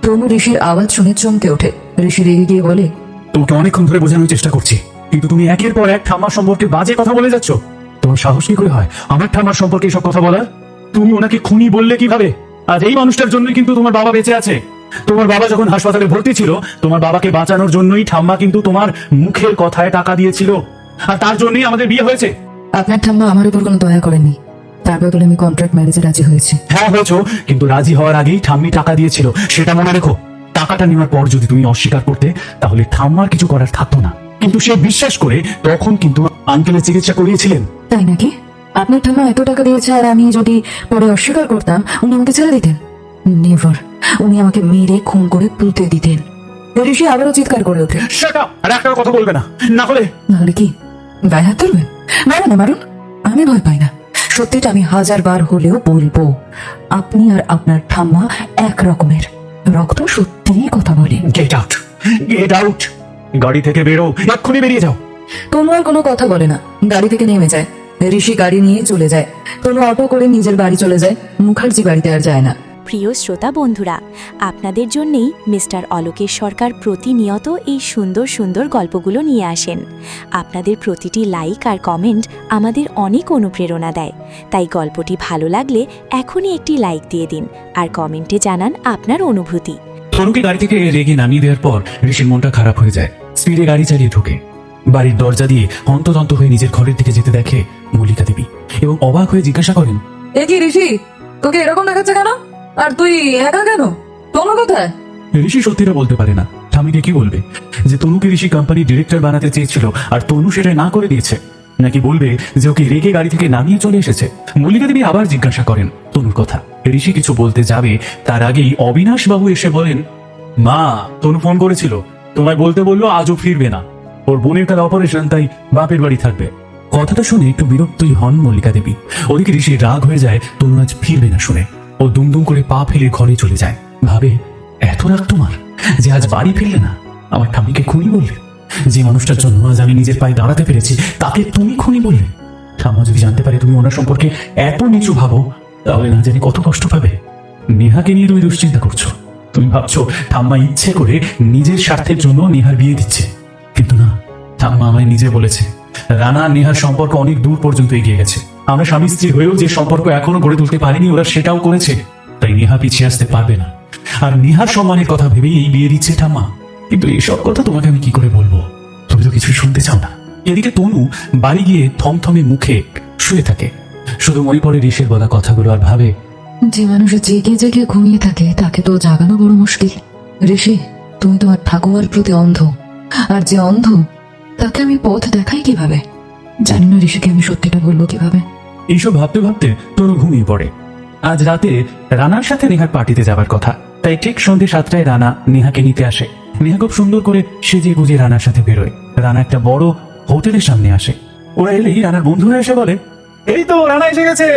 Speaker 2: তনু ঋষির আওয়াজ শুনে চমকে ওঠে। ঋষি রেগে গিয়ে বলে,
Speaker 3: তোমাকে অনেকক্ষণ ধরে বোঝানোর চেষ্টা করছি, কিন্তু তুমি একের পর এক ঠাম্মার সম্পর্কে বাজে কথা বলে যাচ্ছ। তোমার সাহস কি করে হয় আমার ঠাম্মার সম্পর্কে এসব কথা বলার? তুমি ওনাকে খুনি বললে কিভাবে? আর এই মানুষটার জন্য কিন্তু তোমার বাবা বেঁচে আছে। তোমার বাবা যখন হাসপাতালে ভর্তি ছিল, তোমার বাবাকে বাঁচানোর জন্যই ঠাম্মা কিন্তু তোমার মুখের কথায় টাকা দিয়েছিল, আর তার জন্যই আমাদের বিয়ে হয়েছে।
Speaker 2: আপনার ঠাম্মা আমার উপর কোনো দয়া করেননি, তার বদলে আমি কন্ট্রাক্ট ম্যারেজে রাজি হয়েছি।
Speaker 3: হ্যাঁ হয়েছো, কিন্তু রাজি হওয়ার আগেই ঠাম্মি টাকা দিয়েছিল, সেটা মনে রেখো। টাকাটা নেওয়ার পর যদি তুমি অস্বীকার করতে, তাহলে ঠাম্মার কিছু করার থাকতো না। কিন্তু সে বিশ্বাস করে তখন কিন্তু আঙ্কেলের চিকিৎসা করিয়েছিলেন।
Speaker 2: তাই নাকি? আপনার ঠাম্মা এত টাকা দিয়েছে আর আমি যদি পরে অস্বীকার করতাম উনি আমাকে ছেড়ে দিতেন? নেভার। উনি আমাকে মেরে খুন করে পুঁতে দিতেন। ঋষি আবারও চিৎকার করে ওঠে,
Speaker 3: শাট আপ! আর একটা কথা বলবে না, না হলে
Speaker 2: নাহলে কি গায়ে হাত তুলবেন? মারুন না, মারুন, আমি ভয় পাই না। সত্যিটা আমি 1000 বার হলেও বলবো। আপনি আর আপনার ঠাম্মা এক রকমের, রক্ত সত্যিই কথা বলে।
Speaker 3: Get out, get out! গাড়ি থেকে বেরো, এক্ষুনি বেরিয়ে যাও।
Speaker 2: তনু আর কোনো কথা বলে না, গাড়ি থেকে নেমে যায়। ঋষি গাড়ি নিয়ে চলে যায়। তনু অটো করে নিজের বাড়ি চলে যায়, মুখার্জি বাড়িতে আর যায় না।
Speaker 1: প্রিয় শ্রোতা বন্ধুরা, আপনাদের জন্যেই মিস্টার অলোকেশ সরকার প্রতিনিয়ত এই সুন্দর সুন্দর গল্পগুলো নিয়ে আসেন। আপনাদের প্রতিটি লাইক আর কমেন্ট আমাদের অনেক অনুপ্রেরণা দেয়। তাই গল্পটি ভালো লাগলে এখনই একটি লাইক দিয়ে দিন আর কমেন্টে জানান আপনার অনুভূতি।
Speaker 3: তনুকে গাড়ি থেকে রেগে নামিয়ে দেওয়ার পর ঋষির মনটা খারাপ হয়ে যায়। স্পিডে গাড়ি চালিয়ে ঢোকে। বাড়ির দরজা দিয়ে হন্তদন্ত হয়ে নিজের ঘরের দিকে যেতে দেখে মল্লিকা দেবী, এবং অবাক হয়ে জিজ্ঞাসা করেন,
Speaker 2: এ কি ঋষি, তোকে এরকম দেখাচ্ছে কেন? আর তুই একা কেন? তনু কোথায়?
Speaker 3: ঋষি সত্যিটা বলতে পারে না। ঠামিকে কি বলবে যে তনুকে ঋষি কোম্পানির ডিরেক্টর বানাতে চেয়েছিল আর তনু সেটা না করে দিয়েছে? নাকি বলবে যে ওকে রেগে গাড়ি থেকে নামিয়ে চলে এসেছে? মল্লিকা দেবী আবার জিজ্ঞাসা করেন তনুর কথা। ঋষি কিছু বলতে যাবে তার আগেই অবিনাশ বাবু এসে বলেন, মা, তনু ফোন করেছিল, তোমায় বলতে বললো আজও ফিরবে না, ওর বোনের কাল অপারেশন, তাই বাপের বাড়ি থাকবে। কথাটা শুনে একটু বিরক্তই হন মল্লিকা দেবী। ওদিকে ঋষি রাগ হয়ে যায় তনু আজ ফিরবে না শুনে। ও দুমদুম করে পা ফেলে ঘরে চলে যায়। ভাবে, এত রাগ তোমার যে আজ বাড়ি ফিরলে না? আমার ঠাম্মিকে খুনি বললে? যে মানুষটার জন্য আজ আমি নিজের পায়ে দাঁড়াতে পেরেছি তাকে তুমি খুনি বললে? ঠাম্মা যদি জানতে পারে তুমি ওনার সম্পর্কে এত নিচু ভাবো, তাহলে না জানি কত কষ্ট পাবে। নেহাকে নিয়ে তুমি দুশ্চিন্তা করছো। তুমি ভাবছো ঠাম্মা ইচ্ছে করে নিজের স্বার্থের জন্য নেহার বিয়ে দিচ্ছে, কিন্তু না, ঠাম্মা আমায় নিজে বলেছে রানা আর নেহার সম্পর্ক অনেক দূর পর্যন্ত এগিয়ে গেছে। আমরা স্বামী স্ত্রী হয়েও যে সম্পর্ক এখনো গড়ে তুলতে পারিনি, ওরা সেটাও করেছে। তাই নেহা পিছিয়ে আসতে পারবে না। আর নেহার সম্মানের কথা ভেবেই এই বিয়ে দিচ্ছে ঠাম্মা। কিন্তু এইসব কথা তোমাকে আমি কি করে বলবো, তুমি তো কিছুই শুনতে চাও না। এদিকে তনু বাড়ি গিয়ে থমথমে মুখে শুয়ে থাকে, শুধু মনে পড়ে ঋষির বলা কথাগুলো আর ভাবে,
Speaker 2: যে মানুষ জেগে জেগে ঘুমিয়ে থাকে তাকে তো জাগানো বড় মুশকিল। ঋষি, তুমি তোমার ঠাকুমার প্রতি অন্ধ, আর যে অন্ধ তাকে আমি পথ দেখাই কিভাবে? জানি না ঋষিকে আমি সত্যিটা বলবো কিভাবে।
Speaker 3: এইসব ভাবতে ভাবতে তনু ঘুমিয়ে পড়ে। আজ রাতে রানার সাথে নেহার পার্টিতে যাবার কথা, তাই ঠিক সন্ধ্যে 7টায় রানা নেহাকে নিতে আসে। নেহা খুব সুন্দর করে সেজে গুজে রানার সাথে বেরোয়। রানা একটা বড় হোটেলের সামনে আসে। ওরা এলেই রানার বন্ধুরা এসে বলে, এই তো রানা এসে গেছে।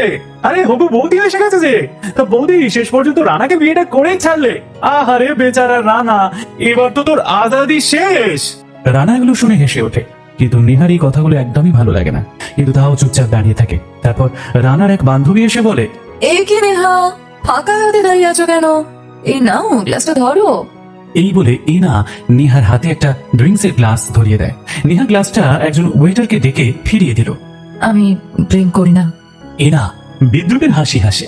Speaker 3: আরে হবু বৌদি এসে গেছে যে। তা বৌদি, শেষ পর্যন্ত রানাকে বিয়েটা করেই ছাড়লে। আহারে বেচারা রানা, এবার তো তোর আজাদি শেষ। রানা এগুলো শুনে হেসে ওঠে, কিন্তু নেহার এই কথাগুলো একদমই ভালো লাগে না, কিন্তু তাও চুপচাপ দাঁড়িয়ে থাকে। তারপর রানার এক বান্ধবী এসে বলে,
Speaker 2: এই কি নেহা, ফাঁকা হাতে দাঁড়িয়ে আছো কেন? এই নাও, গ্লাসটা ধরো।
Speaker 3: এই বলে এনা নেহার হাতে একটা ড্রিঙ্কসের গ্লাস ধরিয়ে দেয়। নেহা গ্লাসটা একজন ওয়েটারকে ডেকে ফিরিয়ে দিল।
Speaker 2: আমি ড্রিঙ্ক করি না।
Speaker 3: এনা বিদ্রুপের হাসি হাসে।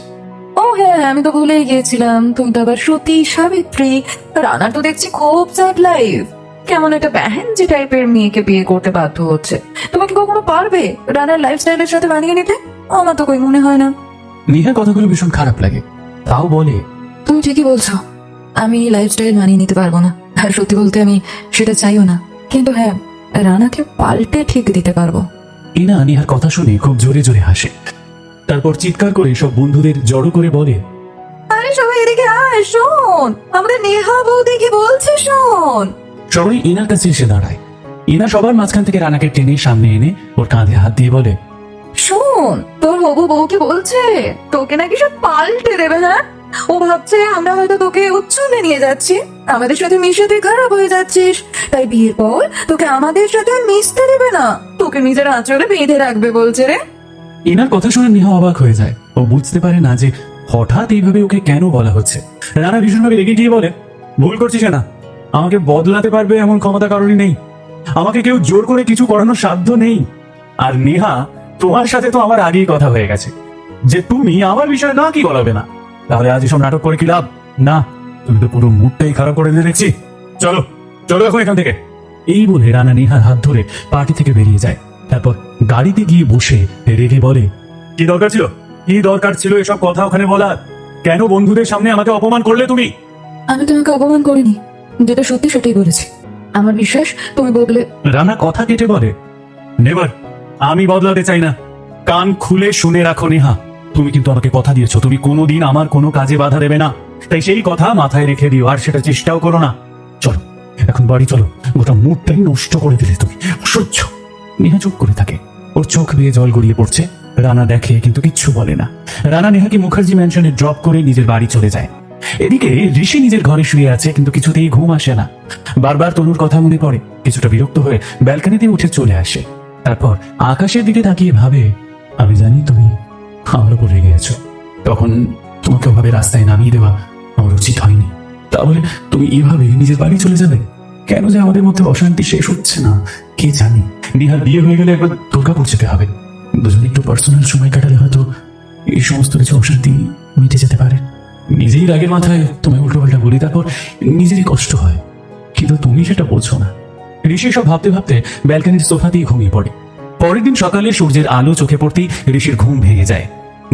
Speaker 2: ও হ্যাঁ, আমি তো ভুলেই গিয়েছিলাম, তুমি তো আবার সতী সাবিত্রী। রানা তো দেখছি খুব স্যাড লাইফ, কেমন একটা ব্যাহেঞ্জি টাইপের মেয়েকে বিয়ে করতে বাধ্য হচ্ছে। তুমি কি কখনো পারবে রানার লাইফস্টাইলের সাথে মানিয়ে নিতে? আমার তো কই মনে হয় না।
Speaker 3: নেহার কথাগুলো ভীষণ খারাপ লাগে, তাও বলে,
Speaker 2: তুমি ঠিকই বলছো, আমি লাইফস্টাইল মানিয়ে নিতে পারবো না। আর সত্যি বলতে আমি সেটা চাইও না, কিন্তু হ্যাঁ, রানাকে পাল্টে ঠিক দিতে পারবো।
Speaker 3: এনা নেহার কথা শুনে খুব জোরে জোরে হাসে। তারপর চিৎকার করে সব বন্ধুদের জড়ো করে বলে,
Speaker 2: আরে সবাই এদিকে আয়, শোন আমাদের নেহা বৌদি কি বলছে, শোন।
Speaker 3: সবাই এনার কাছে এসে দাঁড়ায়। এনা সবার মাঝখান থেকে রানাকে টেনে সামনে এনে ওর কাঁধে হাত দিয়ে বলে,
Speaker 2: শোন, তোর হবু বউ কি বলছে, তোকে নাকি সব পাল্টে দেবে। হ্যাঁ, ও ভাবছে আমরা হয়তো তোকে উচ্ছলে নিয়ে যাচ্ছি, আমাদের সাথে মিশে তুই খারাপ হয়ে যাচ্ছিস, তাই বিয়ের পর তোকে আমাদের সাথে আর মিশতে দেবে না, তোকে নিজের আঁচলে বেঁধে রাখবে বলছে রে।
Speaker 3: এনার কথা শুনে নেহা অবাক হয়ে যায়। ও বুঝতে পারে না যে হঠাৎ এইভাবে ওকে কেন বলা হচ্ছে। রানা ভীষণভাবে রেগে গিয়ে বলে, ভুল করছিস না, আমাকে বদলাতে পারবে এমন ক্ষমতা কারোরই নেই। আমাকে কেউ জোর করে কিছু করানোর সাধ্য নেই। আর নেহা, তোমার সাথে তো আমার আগেই কথা হয়ে গেছে যে তুমি আমার বিষয়ে না কি বলাবে না। তাহলে আজ এসব নাটক করে কি লাভ? না, তুমি তো পুরো মুডটাই খারাপ করে দিয়ে দেখছি। চলো চলো এখন এখান থেকে। এই বলে রানা নেহার হাত ধরে পার্টি থেকে বেরিয়ে যায়। তারপর গাড়িতে গিয়ে বসে রেগে বলে, কি দরকার ছিল, কি দরকার ছিল এসব কথা ওখানে বলার? কেন বন্ধুদের সামনে আমাকে অপমান করলে তুমি?
Speaker 2: আমি তোমাকে অপমান করিনি, যেটা সত্যি সেটাই বলেছি। আমার বিশ্বাস তুমি বদলে।
Speaker 3: রানা কথা কেটে বলে, নেভার, আমি বদলাতে চাই না। কান খুলে শুনে রাখো নেহা, তুমি কিন্তু আমাকে কথা দিয়েছো তুমি কোনোদিন আমার কোনো কাজে বাধা দেবে না। তাই সেই কথা মাথায় রেখে দিও, আর সেটা চেষ্টাও করো না। চলো এখন বাড়ি চলো, গোটা মুডটাই নষ্ট করে দিলে তুমি, অসহ্য। নেহা চুপ করে থাকে, ওর চোখ বেয়ে জল গড়িয়ে পড়ছে। রানা দেখে কিন্তু কিচ্ছু বলে না। রানা নেহাকে মুখার্জি ম্যানশনে ড্রপ করে নিজের বাড়ি চলে যায়। এদিকে ঋষি নিজের ঘরে শুয়ে আছে, কিন্তু কিছুতেই ঘুম আসে না। বারবার তনুর কথা মনে পড়ে। কিছুটা বিরক্ত হয়ে ব্যালকনিতে উঠে চলে আসে। তারপর আকাশের দিকে তাকিয়ে ভাবে, আমি জানি তুমি আমার উপর রেগে আছো, তখন তোমাকে ওভাবে রাস্তায় নামিয়ে দেওয়া আমার উচিত হয়নি। তাহলে তুমি এভাবে নিজের বাড়ি চলে যাবে? কেন যে আমাদের মধ্যে অশান্তি শেষ হচ্ছে না কে জানি। নেহার বিয়ে হয়ে গেলে একবার দুর্গাপুর যেতে হবে, দুজনে একটু পার্সোনাল সময় কাটালে হয়তো এই সমস্ত কিছু অশান্তি মিটে যেতে পারে। নিজেই রাগের মাথায় তোমায় উল্টো পাল্টা বলি, তারপর নিজেরই কষ্ট হয়, কিন্তু তুমি সেটা বোঝো না। ঋষি সব ভাবতে ভাবতে ব্যালকনির সোফাতেই ঘুমিয়ে পড়ে। পরের দিন সকালে সূর্যের আলো চোখে পড়তেই ঋষির ঘুম ভেঙে যায়।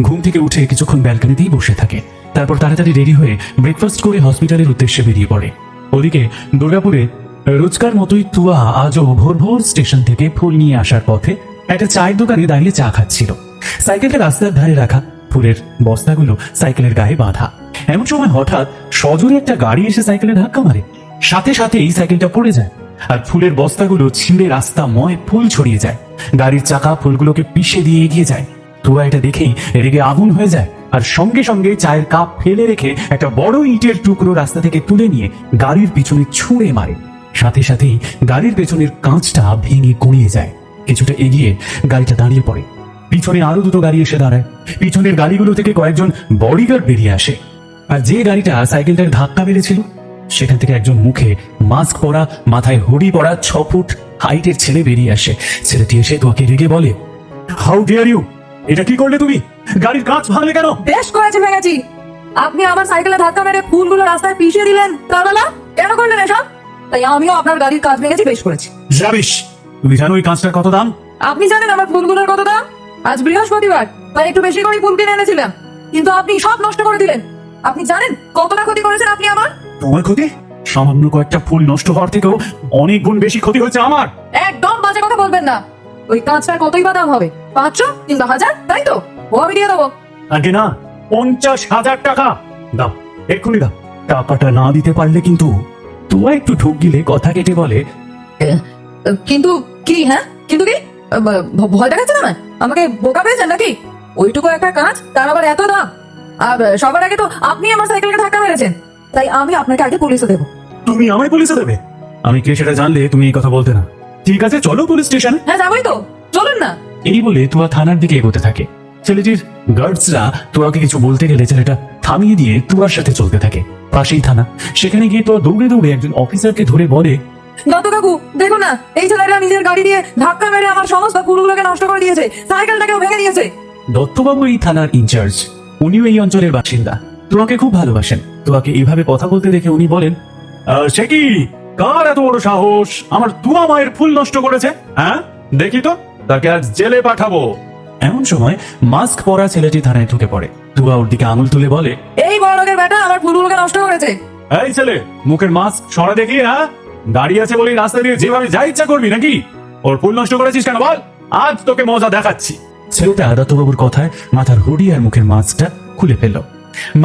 Speaker 3: ঘুম থেকে উঠে কিছুক্ষণ ব্যালকনিতেই বসে থাকে। তারপর তাড়াতাড়ি রেডি হয়ে ব্রেকফাস্ট করে হসপিটালের উদ্দেশ্যে বেরিয়ে পড়ে। ওদিকে দুর্গাপুরে রোজকার মতোই তুয়া আজও ভোর ভোর স্টেশন থেকে ফুল নিয়ে আসার পথে একটা চায়ের দোকানে দাঁড়িয়ে চা খাচ্ছিল। সাইকেলটা রাস্তার ধারে রাখা, ফুলের বস্তাগুলো সাইকেলের গায়ে বাঁধা। এমন সময় হঠাৎ সজোরে একটা গাড়ি এসে সাইকেলে ধাক্কা মারে। সাথে সাথেই সাইকেলটা পড়ে যায়, আর ফুলের বস্তাগুলো ছিঁড়ে রাস্তাময় ফুল ছড়িয়ে যায়। গাড়ির চাকা ফুলগুলোকে পিষে দিয়ে এগিয়ে যায়। তুয়া এটা দেখেই রেগে আগুন হয়ে যায়, আর সঙ্গে সঙ্গে চায়ের কাপ ফেলে রেখে একটা বড় ইটের টুকরো রাস্তা থেকে তুলে নিয়ে গাড়ির পিছনে ছুঁড়ে মারে। সাথে সাথেই গাড়ির পেছনের কাঁচটা ভেঙে গড়িয়ে যায়। কিছুটা এগিয়ে গাড়িটা দাঁড়িয়ে পড়ে। পিছনে আরো দুটো গাড়ি এসে দাঁড়ায়। পিছনের গাড়িগুলো থেকে কয়েকজন বডিগার্ড বেরিয়ে আসে। আর যে গাড়িটা সাইকেলটার ধাক্কা মেরেছিল সেখান থেকে একজন মুখে মাস্ক পরা, মাথায় হুডি পরা 6 ফুট হাইটের ছেলে বেরিয়ে আসে। ছেলেটি এসে তোকে রেগে বলে, হাউ ডিয়ার ইউ, এটা কি করলে তুমি? গাড়ির কাঁচ ভাঙলে কেন?
Speaker 2: বেশ করেছে ভেঙেছি। আপনি আমার সাইকেলে ধাক্কা মেরে ফুলগুলো রাস্তায় পিষিয়ে দিলেন, তাহলে কেন করলেন এসব? তাই আমিও আপনার গাড়ির কাঁচ ভেঙেছি, বেশ করেছি।
Speaker 3: রাবিশ! তুমি জানো ওই কাঁচটার কত দাম?
Speaker 2: আপনি জানেন আমার ফুলগুলোর কত দাম? আজ বৃহস্পতিবার, তাই একটু বেশি করে ফুল কিনে এনেছিলাম, কিন্তু আপনি সব নষ্ট করে দিলেন। আপনি জানেন কতটা ক্ষতি করেছেন আপনি আমার?
Speaker 3: তোমার ক্ষতি? সামান্য কয়েকটা ফুল নষ্ট হওয়ার থেকেও অনেক গুণ বেশি ক্ষতি হয়েছে আমার।
Speaker 2: একদম বাজে কথা বলবেন না। ওই কাঁচটার কতই বা দাম হবে? 500 কিংবা 1000, তাই তো? ও আমি দিয়ে দেবো।
Speaker 3: আগে না, 50,000 টাকা দাও, এক্ষুনি দাও। টাকাটা না দিতে পারলে কিন্তু। তুয়া একটু ঢুক গিলে কথা কেটে বলে,
Speaker 2: কিন্তু কি? হ্যাঁ, কিন্তু কি? ভয় দেখাচ্ছেন আমায়? আমাকে বোকা পেয়েছেন নাকি? ওইটুকু একটা কাঁচ, তার আবার এত দাম। আর সবার আগে তো আপনি আমার সাইকেলকে ধাক্কা মেরেছেন, তাই আমি আপনাকে আগে পুলিশে দেবো।
Speaker 3: তুমি আমায় পুলিশে দেবে? আমি কে সেটা জানলে তুমি এই কথা বলতে না। ঠিক আছে, চলো পুলিশ স্টেশনে।
Speaker 2: হ্যাঁ যাবোই তো, চলুন না।
Speaker 3: এই বলে তুয়া থানার দিকে এগোতে থাকে। ছেলেটির গার্ডসরা তুয়াকে কিছু বলতে গেলে ছেলেটা থামিয়ে দিয়ে তুয়ার সাথে চলতে থাকে। পাশেই থানা। সেখানে গিয়ে তুয়া দৌড়ে দৌড়ে একজন অফিসারকে ধরে বলে,
Speaker 2: দত্ত কাকু দেখুন না, এই ছেলেটা নিজের গাড়ি দিয়ে ধাক্কা মেরে আমার সমস্ত ফুলগুলোকে নষ্ট করে দিয়েছে, সাইকেলটাকেও ভেঙে দিয়েছে।
Speaker 3: দত্তবাবু এই থানার ইনচার্জ, উনিও এই অঞ্চলের বাসিন্দা। তোমাকে খুব ভালোবাসেন। তোমাকে এইভাবে কথা বলতে দেখে উনি বলেন, সে কি, কার এত বড় সাহস আমার তুয়া মায়ের ফুল নষ্ট করেছে? হ্যাঁ, দেখি তো, তাকে আজ জেলে পাঠাবো। এমন সময় মাস্ক পরা ছেলেটি থানায় ঢুকে পড়ে। তুয়া ওর দিকে আঙুল তুলে বলে,
Speaker 2: এই বড় লোকের বেটা আমার ফুলগুলোকে নষ্ট করেছে।
Speaker 3: এই ছেলে, মুখের মাস্ক সরা দেখি। হ্যাঁ, দাঁড়িয়ে আছে বলেই রাস্তা দিয়ে যেভাবে যা ইচ্ছা করবি নাকি? ওর ফুল নষ্ট করেছিস কেন বল? আজ তোকে মজা দেখাচ্ছি। ছেলেটা দত্তবাবুর কথায় মাথার হুডি আর মুখের মাস্কটা খুলে ফেলল।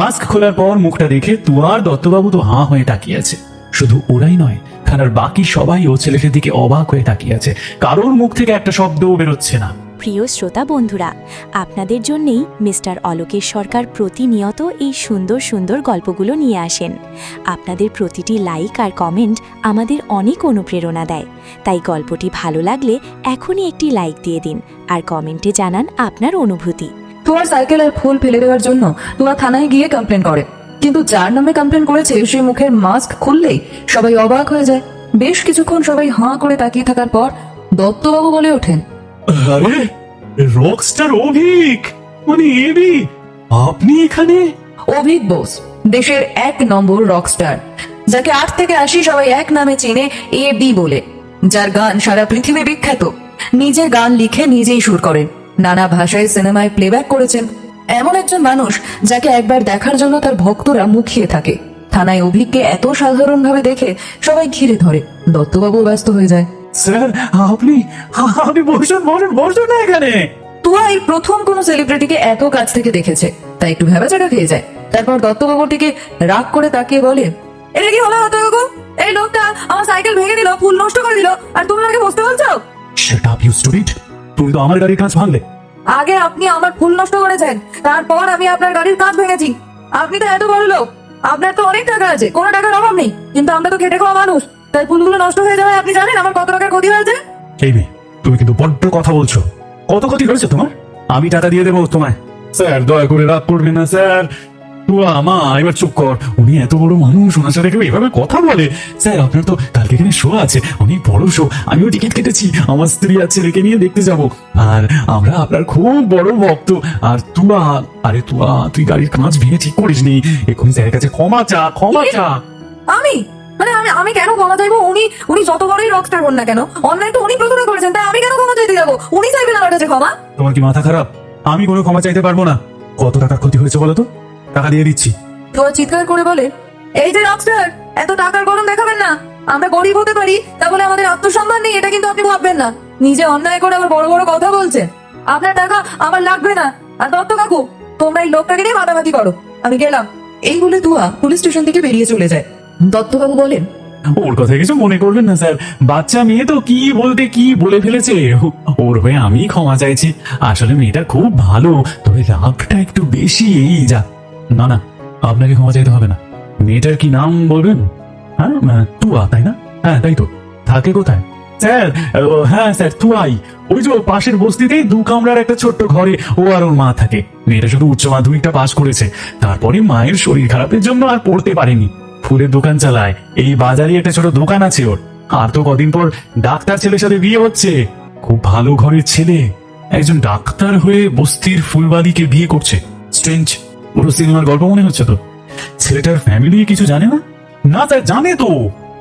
Speaker 3: মাস্ক খোলার পর মুখটা দেখে তুয়ার দত্তবাবু তো হাঁ হয়ে তাকিয়ে আছে। শুধু ওরাই নয়, থানার বাকি সবাই ও ছেলেটির দিকে অবাক হয়ে তাকিয়ে আছে। কারোর মুখ থেকে একটা শব্দও বেরোচ্ছে না।
Speaker 1: প্রিয় শ্রোতা বন্ধুরা, আপনাদের জন্যেই মিস্টার অলোকেশ সরকার প্রতিনিয়ত এই সুন্দর সুন্দর গল্পগুলো নিয়ে আসেন। আপনাদের প্রতিটি লাইক আর কমেন্ট আমাদের অনেক অনুপ্রেরণা দেয়। তাই গল্পটি ভালো লাগলে এখনই একটি লাইক দিয়ে দিন আর কমেন্টে জানান আপনার অনুভূতি।
Speaker 2: তোমার সাইকেলের ফুল ফেলে দেওয়ার জন্য তোমার থানায় গিয়ে কমপ্লেন করে, কিন্তু যার নামে কমপ্লেন করেছে সে মুখের মাস্ক খুললেই সবাই অবাক হয়ে যায়। বেশ কিছুক্ষণ সবাই হাঁ করে তাকিয়ে থাকার পর দত্তবাবু বলে ওঠেন,
Speaker 3: আরে, রকস্টার অভিক, মানে এবি, আপনি এখানে?
Speaker 2: অভিক বোস দেশের 1 নম্বর রকস্টার, যাকে 8 থেকে 80 সবাই এক নামে চেনে, এবি বলে। যার গান সারা পৃথিবী বিখ্যাত। নিজে গান লিখে নিজেই সুর করেন, নানা ভাষায় সিনেমায় প্লেব্যাক করেছেন। এমন একজন মানুষ যাকে একবার দেখার জন্য তার ভক্তরা মুখিয়ে থাকে। থানায় অভিককে এত সাধারণভাবে দেখে সবাই ঘিরে ধরে। দত্তবাবু ব্যস্ত হয়ে যায়।
Speaker 3: স্যার, আপনি আপনি বসুন বসুন বসুন না এখানে।
Speaker 2: তুয়া এই প্রথম কোনো সেলিব্রিটিকে এত কাছ থেকে দেখেছে, তাই একটু ভেবাচাকা খেয়ে যায়। তারপর দত্তবাবুর দিকে রাগ করে তাকিয়ে বলে, এটা কি হলো দত্তবাবু? এই লোকটা আমার সাইকেল ভেঙে দিল, ফুল নষ্ট করে দিল, আর তুমি আমাকে বসতে বলছো?
Speaker 3: Shut up you stupid! তুমি তো আমার গাড়ির কাঁচ ভাঙলে।
Speaker 2: আগে আপনি আমার ফুল নষ্ট করেছেন, তারপর আমি আপনার গাড়ির কাঁচ ভেঙেছি। আপনি তো এত বড় লোক, আপনার তো অনেক টাকা আছে, কোনো টাকার অভাব নেই, কিন্তু আমরা তো খেটে খাওয়া মানুষ, তাই ফুলগুলো নষ্ট হয়ে যাবে। আপনি জানেন আমার কত টাকার ক্ষতি হয়েছে?
Speaker 3: এই মেয়ে, তুমি কিন্তু বড্ড কথা বলছো। কত ক্ষতি হয়েছে তোমার? আমি টাকা দিয়ে দেবো তোমায়। স্যার, দয়া করে রাগ করবেন না স্যার। তুয়া মা, এবার চুপ কর। উনি এত বড় মানুষ, ওনার সাথে কেউ এভাবে কথা বলে? স্যার, আপনার তো কালকে এখানে শো আছে, অনেক বড় শো। আমিও টিকিট কেটেছি, আমার স্ত্রী আর ছেলেকে নিয়ে দেখতে যাব। আর আমরা আপনার খুব বড় ভক্ত। আর তুয়া, আরে তুয়া, তুই গাড়ির কাঁচ ভেঙে ঠিক করিসনি। এক্ষুনি স্যারের কাছে ক্ষমা চা, ক্ষমা চা।
Speaker 2: আমি আমি কেন ক্ষমা চাইবো? উনি যত বড়ই রকস্টার হন না কেন, অন্যায় তো উনি প্রথমে করেছেন, তাই আমি কেন ক্ষমা চাইতে যাবো? উনি চাইবেন আমার কাছে ক্ষমা।
Speaker 3: তোমার কি মাথা খারাপ? আমি কোনো ক্ষমা চাইতে পারবো না। কত টাকার ক্ষতি হয়েছে বলো তো? টাকা দিয়ে দিচ্ছি।
Speaker 2: তো চিৎকার করে বলে, এই যে রকস্টার, এত টাকার গরম দেখাবেন না। আমরা গরিব হতে পারি, তা বলে আমাদের আত্মসম্মান নেই, এটা কিন্তু আপনি ভাববেন না। নিজে অন্যায় করে আবার বড় বড় কথা বলছেন। আপনার টাকা আমার লাগবে না। আর দত্ত কাকু, তোমরা এই লোকটাকে নিয়ে মাতামাতি করো, আমি গেলাম। এই বলে তুয়া পুলিশ স্টেশন থেকে বেরিয়ে চলে যায়। দত্তবাবু বলেন,
Speaker 3: ওর কথা কিছু মনে করবেন না স্যার। বাচ্চা মেয়ে তো কি বলতে কি বলে ফেলেছে। ওর হয়ে আমি ক্ষমা চাইছি। আসলে মেয়েটা খুব ভালো, তবে রাগটা একটু বেশি, এই যা। না না, আপনাকে ক্ষমা চাইতে হবে না। মেয়েটার কি নাম বলবেন? হ্যাঁ, তুয়া, তাই না? হ্যাঁ, তাই তো। থাকে কোথায়? স্যার, হ্যাঁ স্যার, তুই ওই যে পাশের বস্তিতেই 2 কামরার একটা ছোট্ট ঘরে ও আর ওর মা থাকে। মেয়েটা শুধু উচ্চ মাধ্যমিকটা পাশ করেছে, তারপরে মায়ের শরীর খারাপের জন্য আর পড়তে পারেনি। ফুলের দোকান চালায়, এই বাজারে একটা ছোট দোকান আছে ওর। আর তো কদিন পর ডাক্তার ছেলের সাথে বিয়ে হচ্ছে। খুব ভালো ঘরের ছেলে, একজন ডাক্তার হয়ে বস্তির ফুলবাদীকে বিয়ে করছে। স্ট্রেঞ্জ, পুরো সিনেমার গল্প মনে হচ্ছে তো। ছেলেটার ফ্যামিলি কিছু জানে না? না স্যার, জানে তো।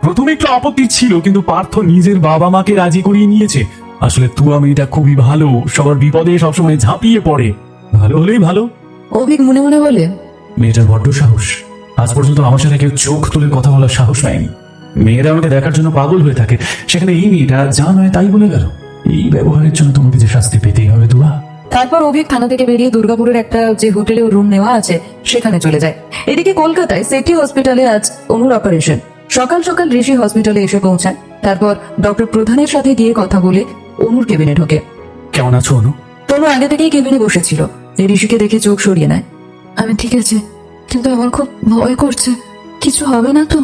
Speaker 3: প্রথমে একটু আপত্তি ছিল, কিন্তু পার্থ নিজের বাবা মাকে রাজি করিয়ে নিয়েছে। আসলে তুয়া মেয়েটা খুবই ভালো, সবার বিপদে সবসময় ঝাঁপিয়ে পড়ে। ভালো হলেই ভালো।
Speaker 2: অভিক মনে মনে বলে,
Speaker 3: মেয়েটার বড্ড সাহস। আজ পর্যন্ত আমার সাথে কেউ চোখ তুলে কথা বলার সাহস পায়নি। মেয়েরা আমাকে দেখার জন্য পাগল হয়ে থাকে, সেখানে এই মেয়েটা যা নয় তাই বলে গেল। এই ব্যবহারের জন্য তোমাকে যে শাস্তি পেতেই হবে তুয়া।
Speaker 2: তারপর অভিক থানা থেকে বেরিয়ে দুর্গাপুরের একটা যে হোটেলে রুম নেওয়া আছে সেখানে চলে যায়। এদিকে কলকাতায় সিটি হসপিটালে আজ অনুর অপারেশন। সকাল সকাল ঋষি হসপিটালে এসে পৌঁছায়। তারপর ডক্টর প্রধানের সাথে গিয়ে কথা বলে অনুর কেবিনে ঢোকে।
Speaker 3: কেমন আছো অনু?
Speaker 2: তনু আগে থেকেই কেবিনে বসেছিল। ঋষিকে দেখে চোখ সরিয়ে নেয়। আমি ঠিক আছে, কিন্তু আমার খুব ভয় করছে। কিছু হবে না তো?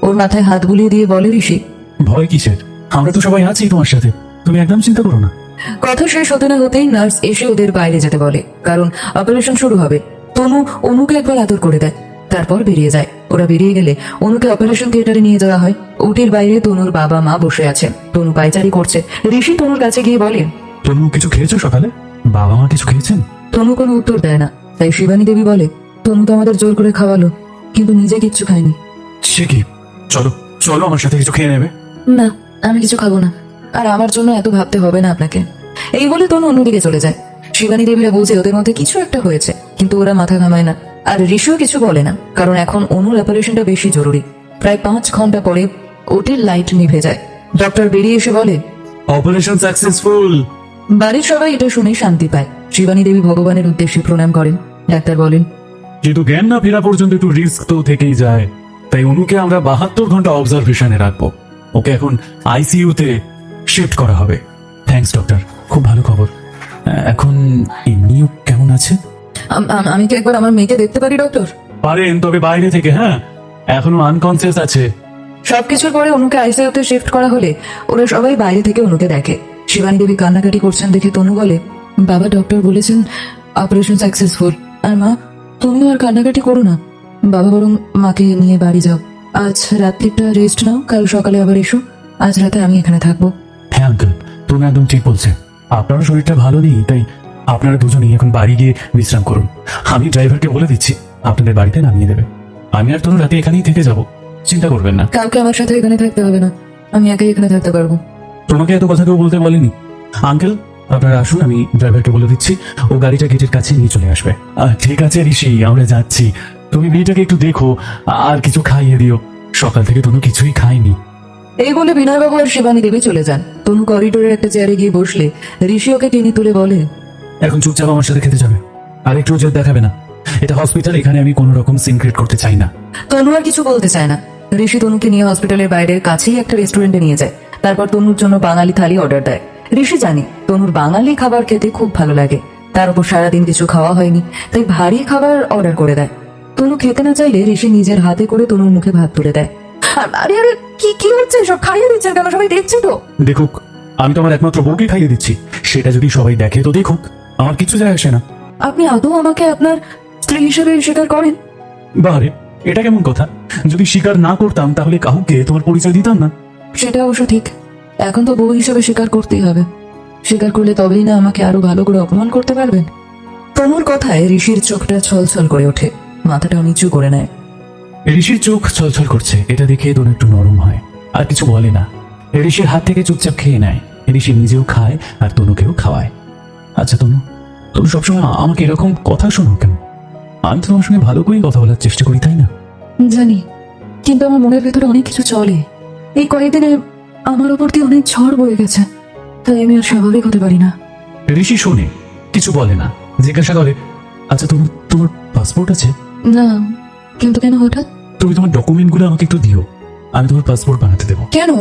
Speaker 2: ওর মাথায় হাত বুলিয়ে দিয়ে বলে ঋষি,
Speaker 3: ভয় কিসের? আমরা তো সবাই আছি তোমার সাথে, তুমি একদম চিন্তা করো না।
Speaker 2: কথা শেষ হতে না হতেই নার্স এসে ওদের বাইরে যেতে বলে, কারণ অপারেশন শুরু হবে। তনু অনুকে একবার আদর করে দেয়, তারপর বেরিয়ে যায়। ওরা বেরিয়ে গেলে অনুকে অপারেশন থিয়েটারে নিয়ে যাওয়া হয়। ওটির বাইরে তনুর বাবা মা বসে আছেন। তনু পায়চারি করছে। ঋষি তনুর কাছে গিয়ে বলে,
Speaker 3: তনু, কিছু খেয়েছো সকালে? বাবা মা কিছু খেয়েছেন?
Speaker 2: তনু কোনো উত্তর দেয় না। তাই শিবানী দেবী বলে, তনু তো আমাদের জোর করে খাওয়ালো, কিন্তু নিজে কিচ্ছু খায়নি।
Speaker 3: সে কি? চলো চলো, আমার সাথে কিছু খেয়ে নেবে।
Speaker 2: না, আমি কিছু খাবো না, আর আমার জন্য এত ভাবতে হবে না আপনাকে। এই বলে তনু অন্যদিকে চলে যায়। শিবানী দেবীরা বুঝে ওদের মধ্যে কিছু একটা হয়েছে, কিন্তু ওরা মাথা ঘামায় না। আর ঋষিও কিছু বলে না, কারণ এখন অনুর অপারেশনটা বেশি জরুরি। প্রায় 5 ঘন্টা পরে ওটির লাইট নিভে যায়। ডক্টর বেরিয়ে এসে বলে,
Speaker 3: অপারেশন সাকসেসফুল।
Speaker 2: বাড়ির সবাই এটা শুনে শান্তি পায়। শিবানী দেবী ভগবানের উদ্দেশ্যে প্রণাম করেন। ডাক্তার বলেন,
Speaker 3: কিন্তু জ্ঞান না ফেরা পর্যন্ত একটু রিস্ক তো থেকেই যায়। তাই অনুকে আমরা 72 ঘন্টা অবজারভেশনে রাখবো। ওকে এখন আইসিইউ তে শিফট করা হবে। থ্যাঙ্কস ডক্টর, খুব ভালো খবর। এখন এমনিও কেমন আছে?
Speaker 2: আমি কি একবার আমার মেয়েকে দেখতে পারি ডক্টর?
Speaker 3: পারেন, তবে বাইরে থেকে। হ্যাঁ, এখনো আনকনসিয়াস আছে।
Speaker 2: সবকিছুর পরে অনুকে আইসিইউতে শিফট করা হলে ওরা সবাই বাইরে থেকে অনুকে দেখে। শিবানী দেবী কান্নাকাটি করছেন দেখে তনু বলে, বাবা, ডক্টর বলেছেন অপারেশন সাকসেসফুল। আর মা, তুমি আর কান্নাকাটি করো না। বাবা বরং মাকে নিয়ে বাড়ি যাও। আজ রাত্রিটা রেস্ট নাও, কাল সকালে আবার এসো। আজ রাতে আমি এখানে থাকবো।
Speaker 3: হ্যাঁ আঙ্কেল, তুমি একদম ঠিক বলছেন। আপনার শরীরটা ভালো নেই, তাই আপনারা দুজনেই এখন বাড়ি গিয়ে বিশ্রাম করুন। আমি ড্রাইভারকে বলে দিচ্ছি আপনাদের বাড়িতে নামিয়ে দেবে। আমি আর তনু রাতে এখানেই থেকে যাব, চিন্তা করবেন না।
Speaker 2: কাউকে আমার সাথে এখানে থাকতে হবে না, আমি একাই এখানে থাকতে পারবো।
Speaker 3: তোমাকে এত কথা কেউ বলতে বলেনি। আঙ্কেল, আপনারা আসুন, আমি ড্রাইভারকে বলে দিচ্ছি, ও গাড়িটা গেটের কাছে নিয়ে চলে আসবে। ঠিক আছে ঋষি, আমরা যাচ্ছি। তুমি মেয়েটাকে একটু দেখো, আর কিছু খাইয়ে দিও। সকাল থেকে তনু কিছুই খায়নি।
Speaker 2: এই বলে বিনয়বাবু আর শিবানী দেবী চলে যান। তনু করিডোরের একটা চেয়ারে গিয়ে বসলে ঋষি ওকে টেনে তুলে বলে,
Speaker 3: এখন চুপচাপ আমার সাথে খেতে যাবে, আর একটু জেদ দেখাবে না। এটা হসপিটাল, এখানে আমি কোনো রকম সিন ক্রিয়েট করতে চাই না।
Speaker 2: তনু আর কিছু বলতে চায় না। ঋষি তনুকে নিয়ে হসপিটালের বাইরের কাছেই একটা রেস্টুরেন্টে নিয়ে যায়। তারপর তনুর জন্য বাঙালি থালি অর্ডার দেয়। ঋষি জানে তনুর বাঙালি খাবার খেতে খুব ভালো লাগে। তার উপর সারাদিন কিছু খাওয়া হয়নি, তাই ভারী খাবার অর্ডার করে দেয়। তনু খেতে না চাইলে ঋষি নিজের হাতে করে তনুর মুখে ভাত তুলে দেয়। আরে আরে, কি কি হচ্ছে? সব খাইয়ে দিচ্ছেন কেন? সবাই দেখছে তো।
Speaker 3: দেখুক, আমি তো আমার একমাত্র বউকে খাইয়ে দিচ্ছি। সেটা যদি সবাই দেখে তো দেখুক, আমার কিছু যায় আসে না।
Speaker 2: আপনি আদৌ আমাকে আপনার স্ত্রী হিসেবে স্বীকার করেন?
Speaker 3: বারে, এটা কেমন কথা? যদি স্বীকার না করতাম তাহলে কাউকে তোমার পরিচয় দিতাম না।
Speaker 2: সেটা অবশ্য ঠিক। এখন তো বউ হিসেবে স্বীকার করতেই হবে। স্বীকার করলে তবেই না আমাকে আরো ভালো করে অপমান করতে পারবেন। তনুর কথায় ঋষির চোখটা ছলছল করে ওঠে, মাথাটাও নিচু করে নেয়।
Speaker 3: ঋষির চোখ ছলছল করছে, এটা দেখে তনু একটু নরম হয়, আর কিছু বলে না। ঋষির হাত থেকে চুপচাপ খেয়ে নেয়। ঋষি নিজেও খায় আর তনুকেও খাওয়ায়। আচ্ছা তনু, তুমি সবসময় আমাকে এরকম কথা শোনো কেন? আমি তো তোমার সঙ্গে ভালো করেই কথা বলার চেষ্টা করি, তাই না?
Speaker 2: জানি, কিন্তু আমার মনের ভেতরে অনেক কিছু চলে। এই কয়েকদিনে আমার উপর দিয়ে অনেক ঝড় বয়ে গেছে, তাই আমি আর স্বাভাবিক হতে পারি না।
Speaker 3: ঋষি শোনে, কিছু বলে না, জিজ্ঞাসা করে, আচ্ছা তোমার পাসপোর্ট আছে?
Speaker 2: না, কিন্তু কেন হঠাৎ?
Speaker 3: তুমি তোমার ডকুমেন্টগুলো আমাকে একটু দিও, আমি তোমার পাসপোর্ট বানাতে দেবো।
Speaker 2: কেন?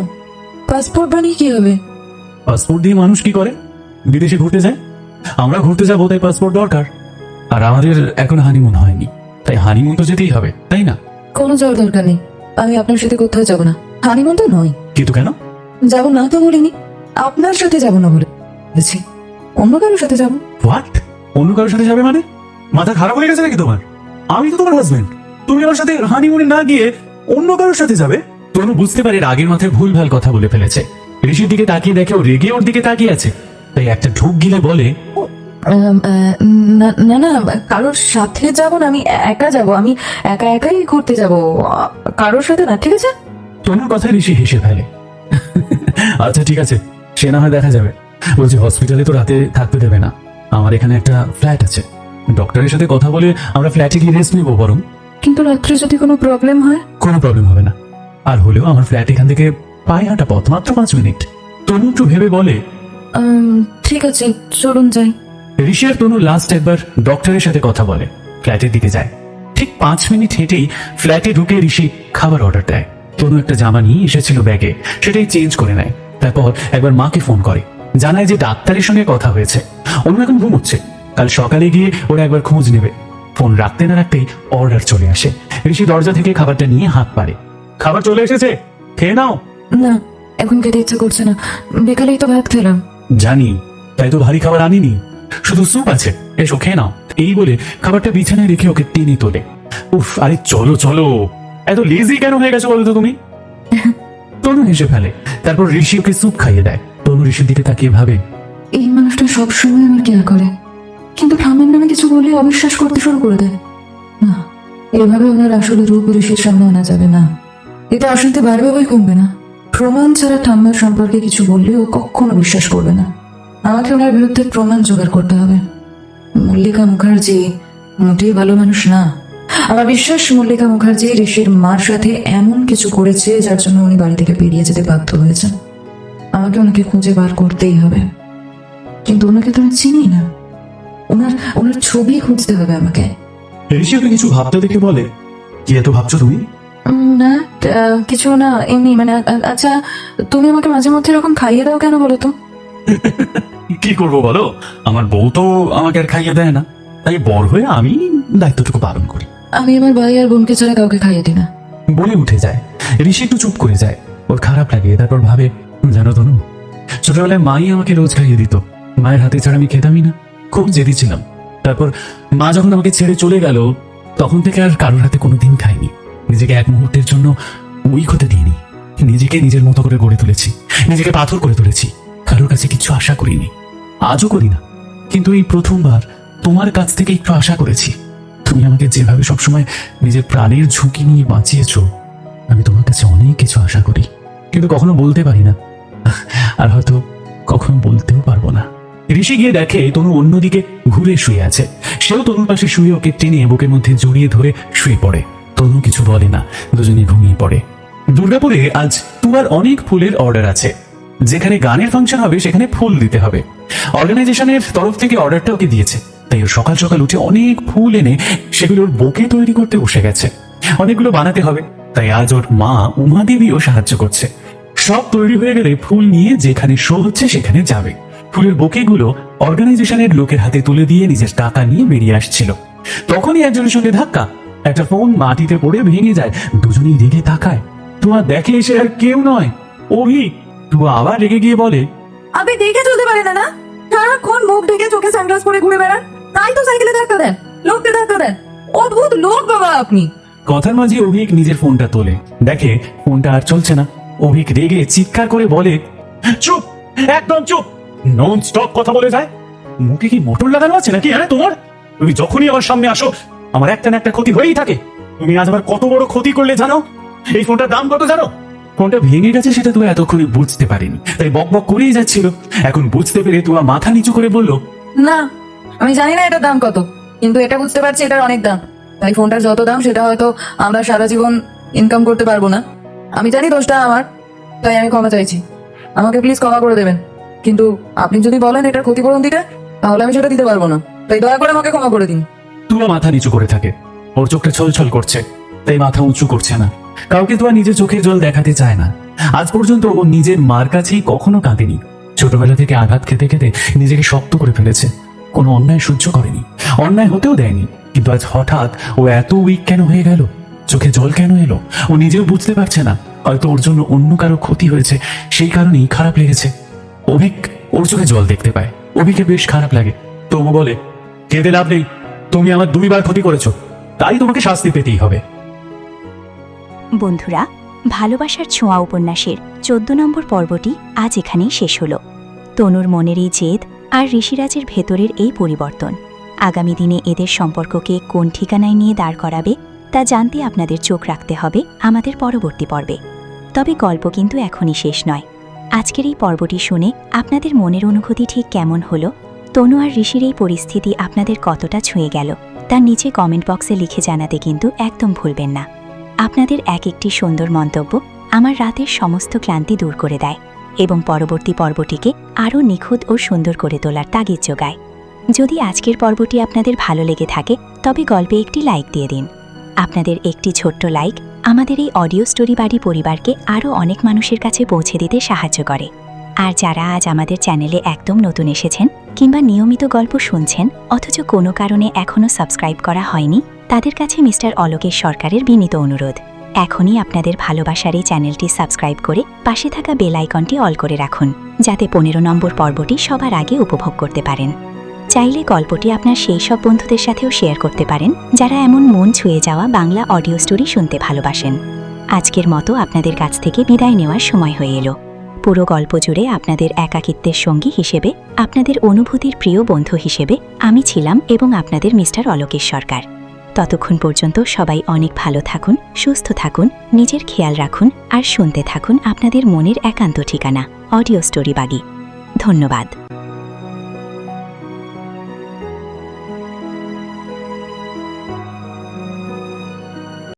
Speaker 2: পাসপোর্ট বানিয়ে কি হবে?
Speaker 3: পাসপোর্ট দিয়ে মানুষ কি করে? বিদেশে ঘুরতে যায়। আমরা ঘুরতে যাবো, তাই পাসপোর্ট দরকার। আর আমাদের এখন হানিমুন হয়নি, তাই হানিমুন তো যেতেই হবে, তাই না?
Speaker 2: কোনো যাওয়ার দরকার নেই, আমি আপনার সাথে কোথাও যাবো না। হানিমুন তো নয়।
Speaker 3: কিন্তু কেন?
Speaker 2: যাব না তো বলিনি, আপনার সাথে যাব না বলেছি, অন্য কারোর সাথে যাব।
Speaker 3: হোয়াট? অন্য কারোর সাথে যাবে মানে? মাথা খারাপ হয়ে গেছে নাকি তোমার? আমি তো তোমার হাজবেন্ড, তুমি আমার সাথে হানিমুনে না গিয়ে অন্য কারোর সাথে যাবে? তনু বুঝতে পারে রাগের মাথায় ভুলভাল কথা বলে ফেলেছে। ঋষির দিকে তাকিয়ে দেখে ও রেগে ওর দিকে তাকিয়ে আছে, তাই একটা ঢুক গিলে বলে,
Speaker 2: না না না, কারোর সাথে যাব না, আমি একা যাব, আমি একা একাই ঘুরতে যাব, কারোর সাথে না, ঠিক আছে?
Speaker 3: তনুর কথায় ঋষি হেসে ফেলে। আচ্ছা ঠিক আছে, সে না হয় দেখা যাবে। বলছি হসপিটালে তো রাতে থাকতে দেবে না, আমার এখানে একটা ফ্ল্যাট আছে, ডক্টরের সাথে কথা বলে আমরা ফ্ল্যাটে গিয়ে রেস্ট নিবো বরং।
Speaker 2: কিন্তু রাত্রে যদি কোনো প্রবলেম হয়?
Speaker 3: কোনো প্রবলেম হবে না, আর হলেও আমার ফ্ল্যাট এখান থেকে পায়ে হাঁটা পথ, মাত্র 5 মিনিট। তনু একটু ভেবে বলে,
Speaker 2: ঠিক আছে, চলুন যাই।
Speaker 3: ঋষি আর তনু লাস্ট একবার ডক্টরের সাথে কথা বলে ফ্ল্যাটের দিকে যায়। ঠিক 5 মিনিট হেঁটেই ফ্ল্যাটে ঢুকে ঋষি খাবার অর্ডার দেয়। তনু একটা জামা নিয়ে এসেছিল ব্যাগে, সেটাই চেঞ্জ করে নেয়। তারপর একবার মাকে ফোন করে, জানায় যে ডাক্তারের সঙ্গে কথা হয়েছে, অন্য এখন ঘুমোচ্ছে, কাল সকালে গিয়ে ওরা একবার খোঁজ নেবে। ফোন রাখতে না রাখতেই অর্ডার চলে আসে। ঋষি দরজা থেকে খাবারটা নিয়ে হাত পারে। খাবার চলে এসেছে, খেয়ে নাও।
Speaker 2: না, এখন খেতে ইচ্ছা করছে না, বিকালেই তো ভাত খেলাম।
Speaker 3: জানি, তাই তো ভারী খাবার আনিনি, শুধু স্যুপ আছে, এসো খেয়ে নাও। এই বলে খাবারটা বিছানায় রেখে ওকে টেনে তোলে। উফ, আরে চলো চলো, এত লেজি কেন হয়ে গেছো বলো তো তুমি? তনু হেসে ফেলে। তারপর ঋষি ওকে স্যুপ খাইয়ে দেয়। তনু ঋষির দিকে তাকিয়ে ভাবে,
Speaker 2: এই মানুষটা সবসময় আমার কেয়ার করে, কিন্তু ঠামের নামে কিছু বললে অবিশ্বাস করতে শুরু করে দেয়। না, এভাবে ওনার আসলে রূপ ঋষির সামনে আনা যাবে না, এতে অশান্তি বাড়বে বই কমবে না। প্রমাণ ছাড়া ঠাম্মার সম্পর্কে কিছু বললে ও কখনো বিশ্বাস করবে না। আমাকে ওনার বিরুদ্ধে প্রমাণ জোগাড় করতে হবে। মল্লিকা মুখার্জি মোটেই ভালো মানুষ না। আমার বিশ্বাস মল্লিকা মুখার্জি ঋষির মার সাথে এমন কিছু করেছে যার জন্য উনি বাড়ি থেকে বেরিয়ে যেতে বাধ্য হয়েছেন। আমাকে ওনাকে খুঁজে বার করতেই হবে, কিন্তু ওনাকে তো আমি চিনি না। ওনার ওনার ছবি খুঁজতে হবে আমাকে।
Speaker 3: ঋষি ওকে কিছু ভাবতে দেখে বলে, কি এত ভাবছো তুমি?
Speaker 2: না, কিছু না, এমনি মানে আচ্ছা, তুমি আমাকে মাঝে মধ্যে এরকম খাইয়ে দাও কেন বলো তো?
Speaker 3: কি করবো বলো, আমার বউ তো আমাকে আর খাইয়ে দেয় না, তাই বড় হয়ে আমি দায়িত্বটুকু পালন করি।
Speaker 2: আমি আমার ভাই আর বোনকে ছাড়া কাউকে খাইয়ে দিই না।
Speaker 3: বলে উঠে যায়। ঋষি একটু চুপ করে যায়, ওর খারাপ লাগে। তারপর ভাবে, জানো তনু, ছোটবেলায় মাই আমাকে রোজ খাইয়ে দিত, মায়ের হাতে ছাড়া আমি খেতামই না, খুব জেদি ছিলাম। তারপর মা যখন আমাকে ছেড়ে চলে গেল, তখন থেকে আর কারোর হাতে কোনোদিন খাইনি। নিজেকে এক মুহূর্তের জন্য উইক হতে দিইনি, নিজেকে নিজের মতো করে গড়ে তুলেছি, নিজেকে পাথর করে তুলেছি, কারোর কাছে কিছু আশা করিনি, আজও করি না। কিন্তু এই প্রথমবার তোমার কাছ থেকে একটু আশা করেছি। তুমি আমাকে যেভাবে সবসময় নিজের প্রাণের ঝুঁকি নিয়ে বাঁচিয়েছো, আমি তোমার কাছে অনেক কিছু আশা করি, কিন্তু কখনো বলতে পারি না, আর হয়তো কখনো বলতেও পারবো না। ঋষি গিয়ে দেখে তনু অন্যদিকে ঘুরে শুয়ে আছে। সেও তনুর পাশে শুয়ে ওকে টেনে বুকের মধ্যে জড়িয়ে ধরে শুয়ে পড়ে। তনু কিছু বলে না, দুজনে ঘুমিয়ে পড়ে। দুর্গাপুরে আজ তুয়ার অনেক ফুলের অর্ডার আছে। যেখানে গানের ফাংশন হবে সেখানে ফুল দিতে হবে। অর্গানাইজেশনের তরফ থেকে অর্ডারটা ওকে দিয়েছে, তাই ওর সকাল সকাল উঠে অনেক ফুল এনে সেগুলোর বোকে তৈরি করতে বসে গেছে। অনেকগুলো বানাতে হবে, তাই আজ ওর মা উমা দেবীও সাহায্য করছে। সব তৈরি হয়ে গেলে ফুল নিয়ে যেখানে শো হচ্ছে সেখানে যাবে। ফুলের বোকেগুলো অর্গানাইজেশনের লোকের হাতে তুলে দিয়ে নিজের টাকা নিয়ে বেরিয়ে আসছিল। তখনই একজনের সঙ্গে ধাক্কা, একটা ফোন মাটিতে পড়ে ভেঙে যায়। দুজনেই রেগে তাকায়। তুয়া দেখে এসে আর কেউ নয়, অভি। তুয়া আবার রেগে গিয়ে বলে,
Speaker 2: আপনি দেখে চলতে পারেন না? সারাক্ষণ মুখ ঢেকে চোখে সানগ্লাস পরে ঘুরে বেড়ান, তাই তো সাইকেলে ধাক্কা দেন, লোককে ধাক্কা দেন। অদ্ভুত লোক বাবা আপনি।
Speaker 3: কথার মাঝে অভিক নিজের ফোনটা তোলে, দেখে ফোনটা আর চলছে না। অভিক রেগে চিৎকার করে বলে, চুপ, একদম চুপ, নন স্টপ কথা বলে যায়। মুখে কি মোটর লাগানো আছে নাকি? হ্যাঁ তোমার, তুমি যখনই আমার সামনে আসো আমার একটা না একটা ক্ষতি হয়েই থাকে। তুমি আজ আমার কত বড় ক্ষতি করলে জানো? এই ফোনটার দাম কত জানো? ফোনটা ভেঙে গেছে সেটা তুই এতক্ষণে বুঝতে পারিনি, তাই বক বক করেই যাচ্ছিল। এখন বুঝতে পেরে তুই মাথা নিচু করে বলল,
Speaker 2: না, আমি জানি না এটার দাম কত, কিন্তু এটা বুঝতে পারছি এটার অনেক দাম। তাই ফোনটার যত দাম সেটা হয়তো আমরা সারা জীবন ইনকাম করতে পারবো না। আমি জানি দোষটা আমার, তাই আমি ক্ষমা চাইছি। আমাকে প্লিজ ক্ষমা করে দেবেন, কিন্তু আপনি যদি বলেন এটার ক্ষতিপূরণ দিতে, তাহলে আমি সেটা দিতে পারবো না। তাই দয়া করে আমাকে ক্ষমা করে দিন।
Speaker 3: তুয়া মাথা নিচু করে থাকে, ওর চোখটা ছলছল করছে, তাই মাথা উঁচু করছে না। কাউকে তুয়া নিজের চোখের জল দেখাতে চায় না। আজ পর্যন্ত ও নিজের মার কাছেই কখনো কাঁদেনি। ছোটবেলা থেকে আঘাত খেতে খেতে নিজেকে শক্ত করে ফেলেছে, কোনো অন্যায় সহ্য করেনি, অন্যায় হতেও দেয়নি। কিন্তু আজ হঠাৎ ও এত উইক কেন হয়ে গেল? চোখে জল কেন এলো? ও নিজেও বুঝতে পারছে না।
Speaker 4: হয়তো ওর জন্য অন্য কারো ক্ষতি হয়েছে, সেই কারণেই খারাপ লেগেছে। অভিক ওর চোখে জল দেখতে পায়, অভিকের বেশ খারাপ লাগে।
Speaker 3: তবু বলে, কেঁদে লাভ নেই, তুমি আমার 2বার ক্ষতি করেছো, তাই তোমাকে শাস্তি পেতেই হবে।
Speaker 1: বন্ধুরা, ভালোবাসার ছোঁয়া উপন্যাসের 14 নম্বর পর্বটি আজ এখানেই শেষ হলো। তনুর মনের এই জেদ আর ঋষিরাজের ভেতরের এই পরিবর্তন আগামী দিনে এদের সম্পর্ককে কোন ঠিকানায় নিয়ে দাঁড় করাবে তা জানতে আপনাদের চোখ রাখতে হবে আমাদের পরবর্তী পর্বে। তবে গল্প কিন্তু এখনই শেষ নয়। আজকের এই পর্বটি শুনে আপনাদের মনের অনুভূতি ঠিক কেমন হলো, তনু আর ঋষির এই পরিস্থিতি আপনাদের কতটা ছুঁয়ে গেল তার নিচে কমেন্ট বক্সে লিখে জানাতে কিন্তু একদম ভুলবেন না। আপনাদের এক একটি সুন্দর মন্তব্য আমার রাতের সমস্ত ক্লান্তি দূর করে দেয় এবং পরবর্তী পর্বটিকে আরও নিখুঁত ও সুন্দর করে তোলার তাগিদ যোগায়। যদি আজকের পর্বটি আপনাদের ভালো লেগে থাকে তবে গল্পে একটি লাইক দিয়ে দিন। আপনাদের একটি ছোট্ট লাইক আমাদের এই অডিও স্টোরি বাড়ি পরিবারকে আরও অনেক মানুষের কাছে পৌঁছে দিতে সাহায্য করে। আর যারা আজ আমাদের চ্যানেলে একদম নতুন এসেছেন কিংবা নিয়মিত গল্প শুনছেন অথচ কোনো কারণে এখনও সাবস্ক্রাইব করা হয়নি, তাদের কাছে মিস্টার অলোকেশ সরকারের বিনীত অনুরোধ, এখনই আপনাদের ভালোবাসার এই চ্যানেলটি সাবস্ক্রাইব করে পাশে থাকা বেল আইকনটি অল করে রাখুন, যাতে 15 নম্বর পর্বটি সবার আগে উপভোগ করতে পারেন। চাইলে গল্পটি আপনার সেই সব বন্ধুদের সাথেও শেয়ার করতে পারেন যারা এমন মন ছুঁয়ে যাওয়া বাংলা অডিও স্টোরি শুনতে ভালোবাসেন। আজকের মতো আপনাদের কাছ থেকে বিদায় নেওয়ার সময় হয়ে এলো। পুরো গল্প জুড়ে আপনাদের একাকিত্বের সঙ্গী হিসেবে, আপনাদের অনুভূতির প্রিয় বন্ধু হিসেবে আমি ছিলাম এবং আপনাদের মিস্টার অলোকেশ সরকার। ততক্ষণ পর্যন্ত সবাই অনেক ভালো থাকুন, সুস্থ থাকুন, নিজের খেয়াল রাখুন আর শুনতে থাকুন আপনাদের মনের একান্ত ঠিকানা অডিও স্টোরি বাগি। ধন্যবাদ।